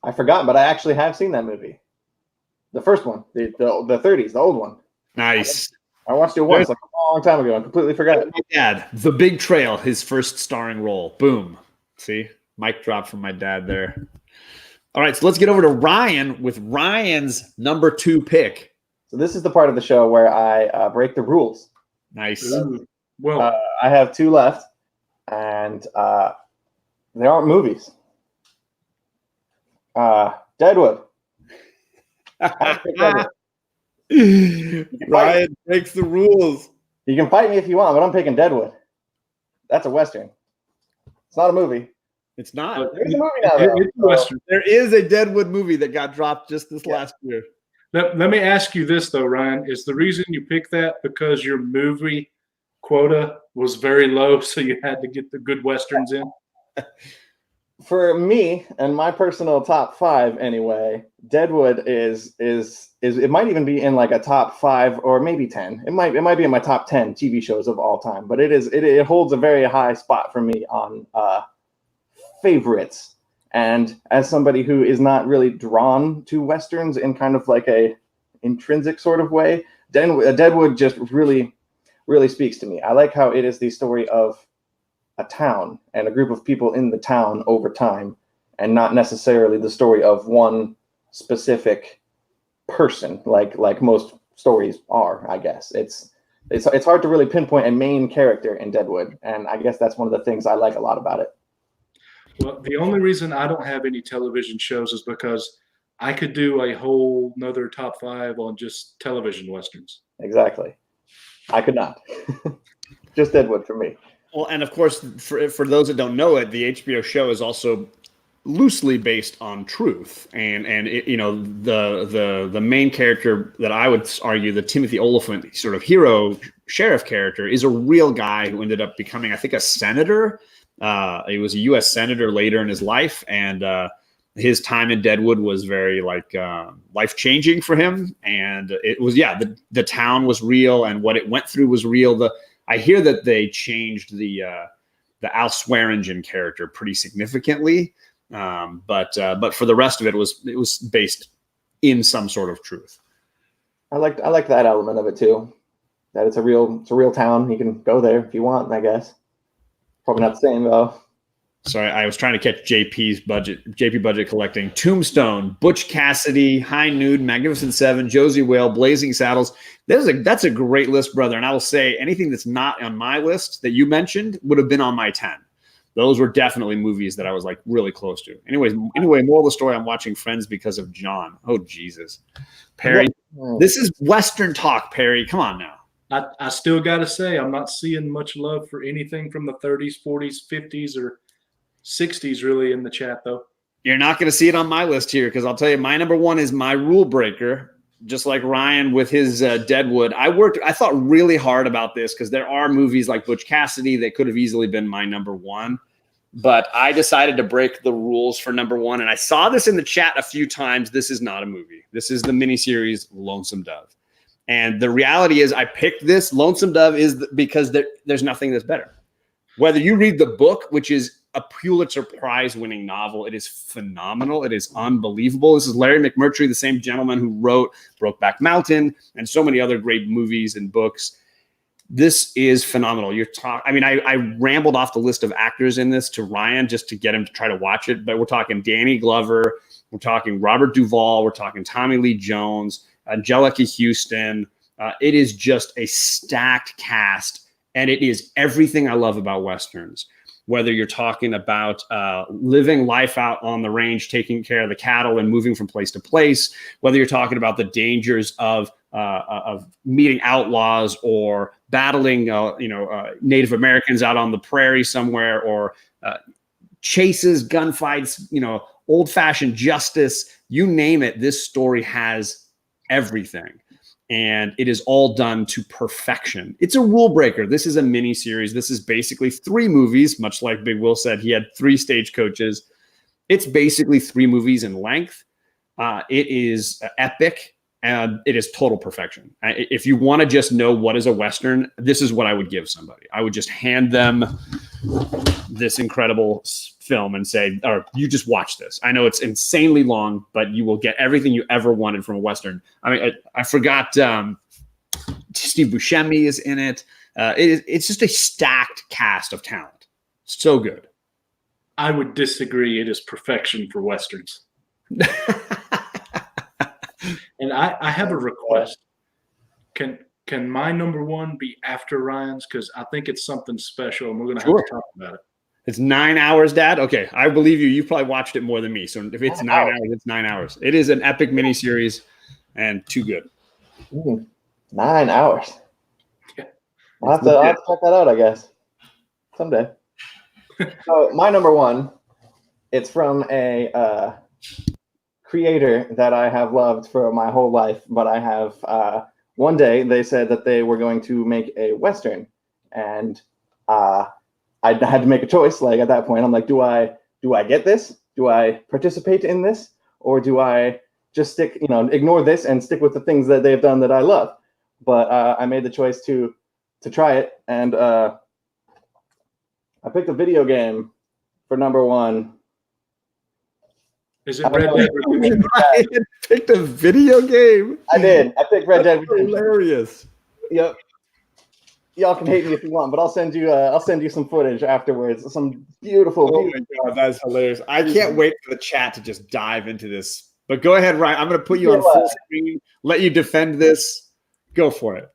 I forgot, but I actually have seen that movie. The first one, the 30s, the old one. Nice. I watched it once, like a long time ago. I completely forgot. My dad, The Big Trail, his first starring role. Boom. See? Mic drop from my dad there. All right, so let's get over to Ryan with Ryan's number 2 pick. So this is the part of the show where I break the rules. Nice. Well, I have 2 left, and they aren't movies. Deadwood. Ryan breaks the rules. You can fight me if you want, but I'm picking Deadwood. That's a Western. It's not a movie. It's not. There's a movie now, though. It's a Western. There is a Deadwood movie that got dropped just this last year. Let me ask you this, though, Ryan. Is the reason you picked that because your movie quota was very low, so you had to get the good Westerns in? for me and my personal top 5 anyway, Deadwood is it might even be in like a top 5 or maybe 10. It might be in my top 10 TV shows of all time, but it holds a very high spot for me on favorites. And as somebody who is not really drawn to Westerns in kind of like a intrinsic sort of way, Deadwood just really, really speaks to me. I like how it is the story of a town and a group of people in the town over time, and not necessarily the story of one specific person like most stories are. I guess it's hard to really pinpoint a main character in Deadwood, and I guess that's one of the things I like a lot about it. Well, the only reason I don't have any television shows is because I could do a whole nother top 5 on just television westerns. Exactly. I could not. Just Deadwood for me. Well, and of course, for those that don't know it, the HBO show is also loosely based on truth, and it, the main character that I would argue, the Timothy Oliphant sort of hero sheriff character, is a real guy who ended up becoming, I think, a senator. He was a U.S. senator later in his life, and his time in Deadwood was very life changing for him. And it was the town was real, and what it went through was real. I hear that they changed the Al Swearingen character pretty significantly, but for the rest of it was based in some sort of truth. I like that element of it too. That it's a real town. You can go there if you want, I guess. Probably not the same though. Sorry, I was trying to catch JP budget collecting. Tombstone, Butch Cassidy, High Noon, Magnificent Seven, Josie Whale, Blazing Saddles. That's a great list, brother. And I will say anything that's not on my list that you mentioned would have been on my 10. Those were definitely movies that I was like really close to. Anyway, moral of the story, I'm watching Friends because of John. Oh, Jesus. Perry, this is Western talk, Perry. Come on now. I still got to say, I'm not seeing much love for anything from the 30s, 40s, 50s, or 60s really in the chat, though. You're not going to see it on my list here, because I'll tell you, my number 1 is My Rule Breaker, just like Ryan with his Deadwood. I thought really hard about this, because there are movies like Butch Cassidy that could have easily been my number 1. But I decided to break the rules for number 1. And I saw this in the chat a few times. This is not a movie. This is the miniseries Lonesome Dove. And the reality is I picked this. Lonesome Dove because there's nothing that's better. Whether you read the book, which is a Pulitzer Prize winning novel, it is phenomenal. It is unbelievable. This is Larry McMurtry, the same gentleman who wrote Brokeback Mountain and so many other great movies and books. This is phenomenal. I rambled off the list of actors in this to Ryan just to get him to try to watch it. But we're talking Danny Glover. We're talking Robert Duvall. We're talking Tommy Lee Jones, Angelica Houston. It is just a stacked cast, and it is everything I love about Westerns. Whether you're talking about living life out on the range, taking care of the cattle and moving from place to place, whether you're talking about the dangers of meeting outlaws or battling, Native Americans out on the prairie somewhere, or chases, gunfights, old-fashioned justice, you name it. This story has everything, and it is all done to perfection. It's a rule breaker. This is a mini series. This is basically 3 movies, much like Big Will said. He had 3 stagecoaches. It's basically 3 movies in length. It is epic, and it is total perfection. If you want to just know what is a Western, this is what I would give somebody. I would just hand them this incredible film and say, or you just watch this. I know it's insanely long, but you will get everything you ever wanted from a Western. I mean, I forgot Steve Buscemi is in it. It's just a stacked cast of talent. So good. I would disagree. It is perfection for Westerns. And I have a request. Can my number 1 be after Ryan's? Because I think it's something special, and we're going to have to talk about it. It's 9 hours, Dad? Okay, I believe you. You probably watched it more than me. So if it's 9 hours, it's 9 hours. It is an epic miniseries and too good. 9 hours. Yeah. I'll have to check that out, I guess, someday. So my number 1, it's from a creator that I have loved for my whole life, but I have one day they said that they were going to make a Western, and I had to make a choice. Like at that point, I'm like, do I do I get this? Do I participate in this? Or do I just stick, ignore this and stick with the things that they've done that I love? But I made the choice to try it, and I picked a video game for number one. Is it Red Dead Redemption? I picked a video game. I did. I picked Red Dead Redemption. Hilarious. Yep. Y'all can hate me if you want, but I'll send you some footage afterwards. Some beautiful. Oh my God, that's hilarious! I can't wait for the chat to just dive into this. But go ahead, Ryan. I'm going to put you on full screen. Let you defend this. Go for it.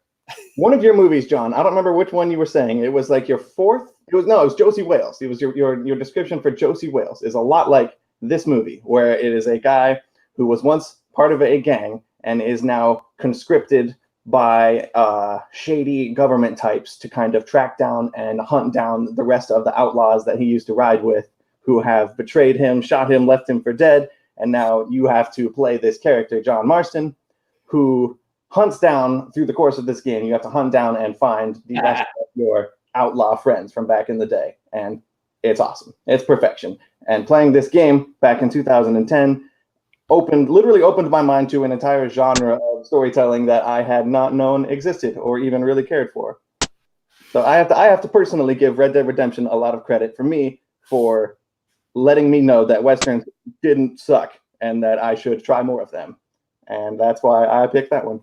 One of your movies, John. I don't remember which one you were saying. It was like your fourth. It was Josie Wales. It was your description for Josie Wales is a lot like this movie, where it is a guy who was once part of a gang and is now conscripted by shady government types to kind of track down and hunt down the rest of the outlaws that he used to ride with, who have betrayed him, shot him, left him for dead. And now you have to play this character, John Marston, who hunts down through the course of this game. You have to hunt down and find the rest of your outlaw friends from back in the day. And it's awesome. It's perfection. And playing this game back in 2010 literally opened my mind to an entire genre of storytelling that I had not known existed or even really cared for. So I have to personally give Red Dead Redemption a lot of credit for letting me know that Westerns didn't suck and that I should try more of them. And that's why I picked that one.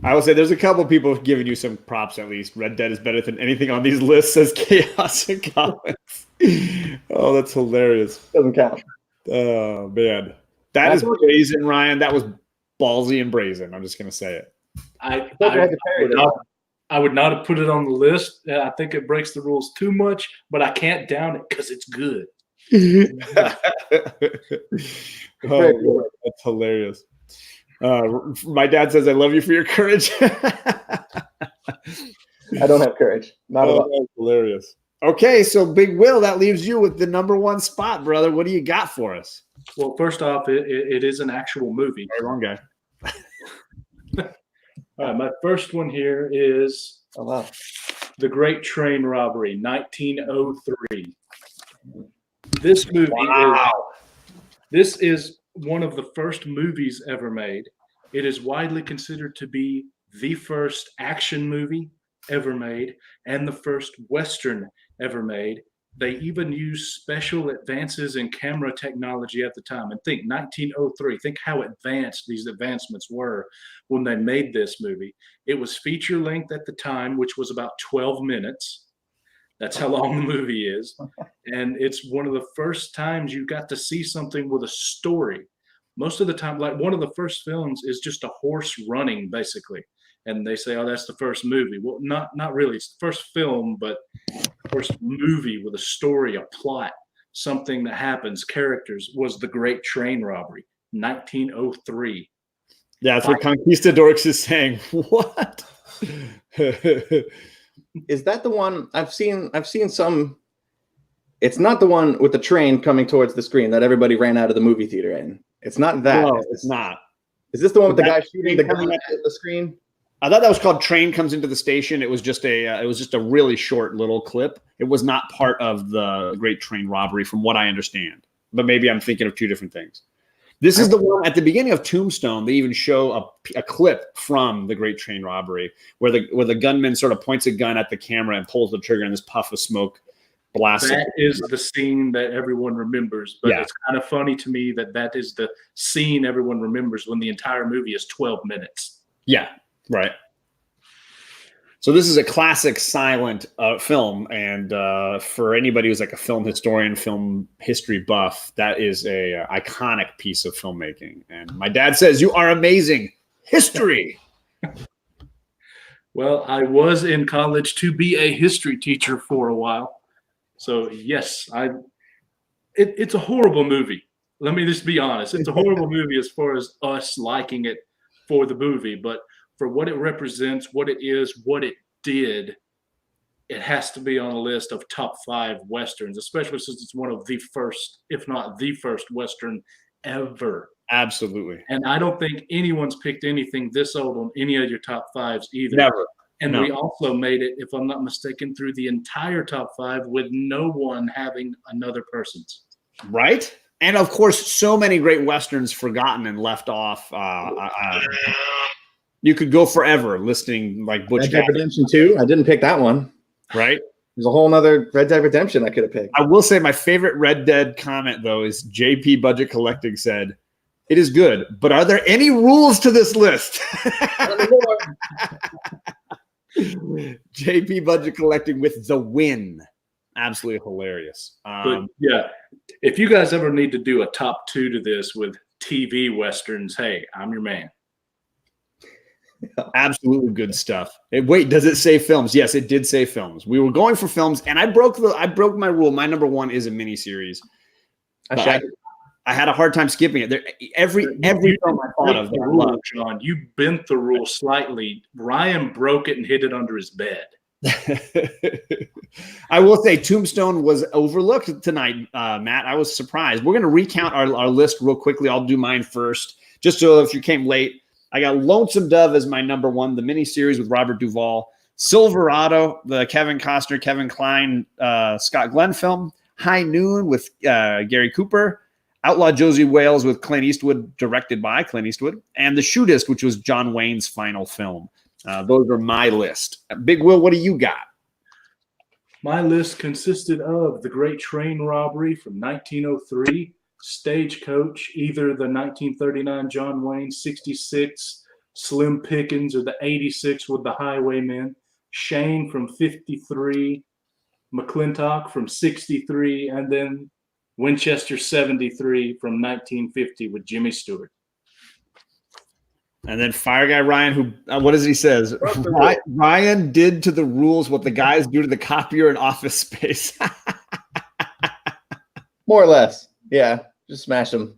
I will say there's a couple people giving you some props at least. Red Dead is better than anything on these lists, says Chaos in comments. Oh, that's hilarious. Doesn't count. Oh, man. That is brazen, Ryan. That was ballsy and brazen. I'm just going to say it. I would not have put it on the list. I think it breaks the rules too much, but I can't down it because it's good. Oh, that's hilarious. My dad says, I love you for your courage. I don't have courage. Not at all. That's hilarious. Okay, so Big Will, that leaves you with the number one spot, brother. What do you got for us? Well, first off, it is an actual movie. Hey, wrong guy. All right, my first one here is The Great Train Robbery, 1903. This movie this is one of the first movies ever made. It is widely considered to be the first action movie ever made and the first Western ever made. They even used special advances in camera technology at the time. And think 1903, think how advanced these advancements were when they made this movie. It was feature length at the time, which was about 12 minutes. That's how long the movie is. And it's one of the first times you got to see something with a story. Most of the time, like one of the first films is just a horse running, basically. And they say, oh, that's the first movie. Well, not really. It's the first film, but first movie with a story, a plot, something that happens, characters, was The Great Train Robbery, 1903. Yeah, that's what Conquistadorks is saying. What? Is that the one I've seen some? It's not the one with the train coming towards the screen that everybody ran out of the movie theater in. It's not that. No, it's not. Is this the one with the guy shooting the gun at the screen? I thought that was called Train Comes Into the Station. It was just a really short little clip. It was not part of the Great Train Robbery, from what I understand. But maybe I'm thinking of two different things. This is the one at the beginning of Tombstone. They even show a clip from the Great Train Robbery where the gunman sort of points a gun at the camera and pulls the trigger, and this puff of smoke blasts. That is the scene that everyone remembers. But it's kind of funny to me that is the scene everyone remembers when the entire movie is 12 minutes. Yeah. Right. So this is a classic silent film, and for anybody who's like a film historian, film history buff, that is a iconic piece of filmmaking. And my dad says, "You are amazing. History." Well, I was in college to be a history teacher for a while, so yes, it's a horrible movie. Let me just be honest. It's a horrible movie as far as us liking it for the movie, but for what it represents, what it is, what it did, it has to be on a list of top 5 Westerns, especially since it's one of the first, if not the first Western ever. Absolutely. And I don't think anyone's picked anything this old on any of your top 5s either. Never. And we also made it, if I'm not mistaken, through the entire top 5 with no one having another person's. Right? And of course, so many great Westerns forgotten and left off. You could go forever listing like Butch Red Dead Redemption 2. I didn't pick that one. Right? There's a whole nother Red Dead Redemption I could have picked. I will say my favorite Red Dead comment, though, is JP Budget Collecting said, "It is good, but are there any rules to this list?" JP Budget Collecting with the win. Absolutely hilarious. But yeah, if you guys ever need to do a top 2 to this with TV Westerns, hey, I'm your man. Absolutely good stuff. Wait, does it say films? Yes, it did say films. We were going for films, and I broke my rule. My number 1 is a miniseries. I had a hard time skipping it. Every film I thought of, rule, John, you bent the rule slightly. Ryan broke it and hid it under his bed. I will say Tombstone was overlooked tonight, Matt. I was surprised. We're going to recount our list real quickly. I'll do mine first, just so if you came late. I got Lonesome Dove as my number 1, the miniseries with Robert Duvall. Silverado, the Kevin Costner, Kevin Kline, Scott Glenn film. High Noon with Gary Cooper. Outlaw Josie Wales with Clint Eastwood, directed by Clint Eastwood. And The Shootist, which was John Wayne's final film. Those are my list. Big Will, what do you got? My list consisted of The Great Train Robbery from 1903, Stagecoach, either the 1939 John Wayne, 66 Slim Pickens, or the 86 with the Highwaymen, Shane from 53, McClintock from 63, and then Winchester 73 from 1950 with Jimmy Stewart. And then Fire Guy Ryan, who, what does he says? Ryan did to the rules what the guys do to the copier in Office Space. More or less. Yeah. Just smash them.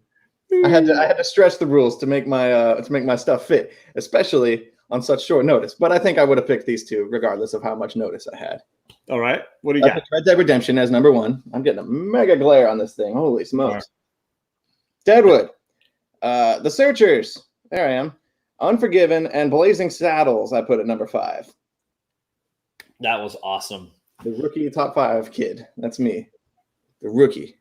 I had to stretch the rules to make my stuff fit, especially on such short notice. But I think I would have picked these 2 regardless of how much notice I had. All right. What do you got? Red Dead Redemption as number 1. I'm getting a mega glare on this thing. Holy smokes. Right. Deadwood. The Searchers. There I am. Unforgiven and Blazing Saddles I put at number 5. That was awesome. The rookie top 5 kid. That's me. The rookie.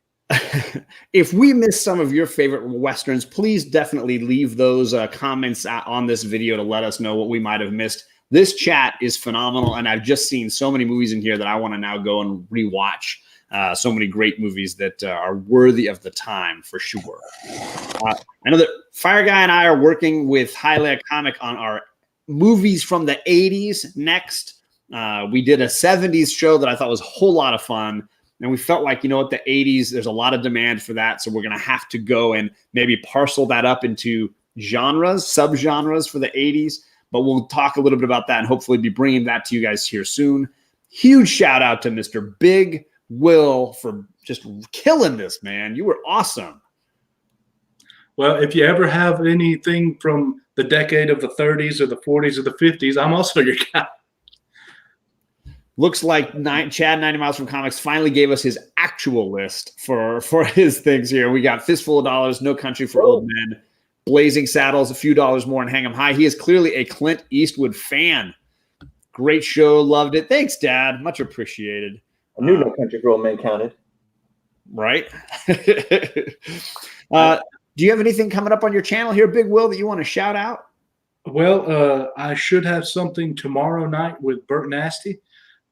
If we missed some of your favorite Westerns, please definitely leave those comments on this video to let us know what we might have missed. This chat is phenomenal, and I've just seen so many movies in here that I want to now go and rewatch. So many great movies that are worthy of the time, for sure. I know that Fire Guy and I are working with Highlight Comic on our movies from the 80s next. We did a 70s show that I thought was a whole lot of fun. And we felt like, the 80s, there's a lot of demand for that. So we're going to have to go and maybe parcel that up into genres, subgenres for the 80s. But we'll talk a little bit about that and hopefully be bringing that to you guys here soon. Huge shout out to Mr. Big Will for just killing this, man. You were awesome. Well, if you ever have anything from the decade of the 30s or the 40s or the 50s, I'm also your guy. Looks like Chad 90 Miles from Comics finally gave us his actual list for his things here. We got Fistful of Dollars, No Country for Old Men, Blazing Saddles, a few dollars more, and Hang 'em High. He is clearly a Clint Eastwood fan. Great show. Loved it. Thanks, Dad. Much appreciated. I knew No Country for Old Men counted. Right? Do you have anything coming up on your channel here, Big Will, that you want to shout out? Well, I should have something tomorrow night with Burke Nasty,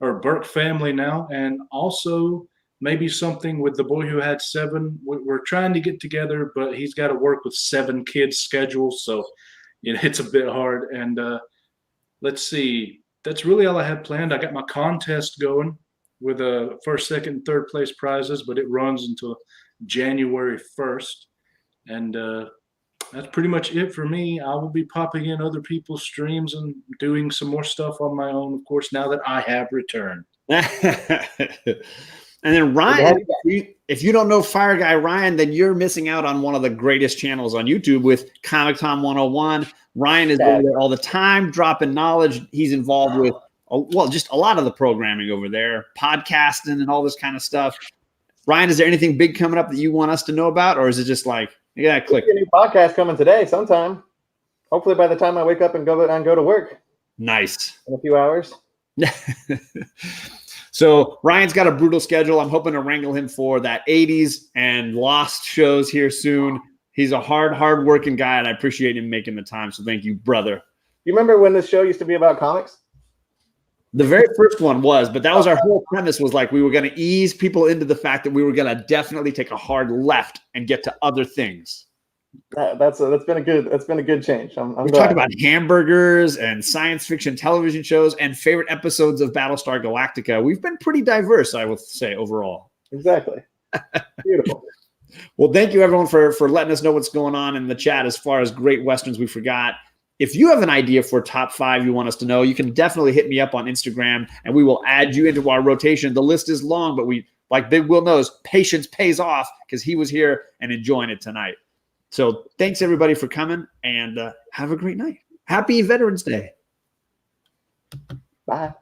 or Burke Family now, and also maybe something with the boy who had 7. We're trying to get together, but he's got to work with 7 kids' schedules, so it's a bit hard. And let's see, that's really all I had planned. I got my contest going with first, second, and third place prizes, but it runs until January 1st. And that's pretty much it for me. I will be popping in other people's streams and doing some more stuff on my own, of course, now that I have returned. And then Ryan, if you don't know Fire Guy Ryan, then you're missing out on one of the greatest channels on YouTube with Comic Tom 101. Ryan is over there all the time, dropping knowledge. He's involved with, just a lot of the programming over there, podcasting and all this kind of stuff. Ryan, is there anything big coming up that you want us to know about, or is it just like, click? A new podcast coming today sometime. Hopefully by the time I wake up and go to work. Nice. in a few hours. So Ryan's got a brutal schedule. I'm hoping to wrangle him for that 80s and Lost shows here soon. He's a hard working guy, and I appreciate him making the time. So thank you, brother. You remember when this show used to be about comics? The very first one was, but that was our whole premise, was like we were going to ease people into the fact that we were going to definitely take a hard left and get to other things. That's been a good change. I'm we talked about hamburgers and science fiction television shows and favorite episodes of Battlestar Galactica. We've been pretty diverse, I would say, overall. Exactly. Beautiful. Well, thank you everyone for letting us know what's going on in the chat as far as great Westerns we forgot. If you have an idea for top 5 you want us to know, you can definitely hit me up on Instagram and we will add you into our rotation. The list is long, but we, like Big Will knows, patience pays off because he was here and enjoying it tonight. So thanks everybody for coming, and have a great night. Happy Veterans Day. Bye.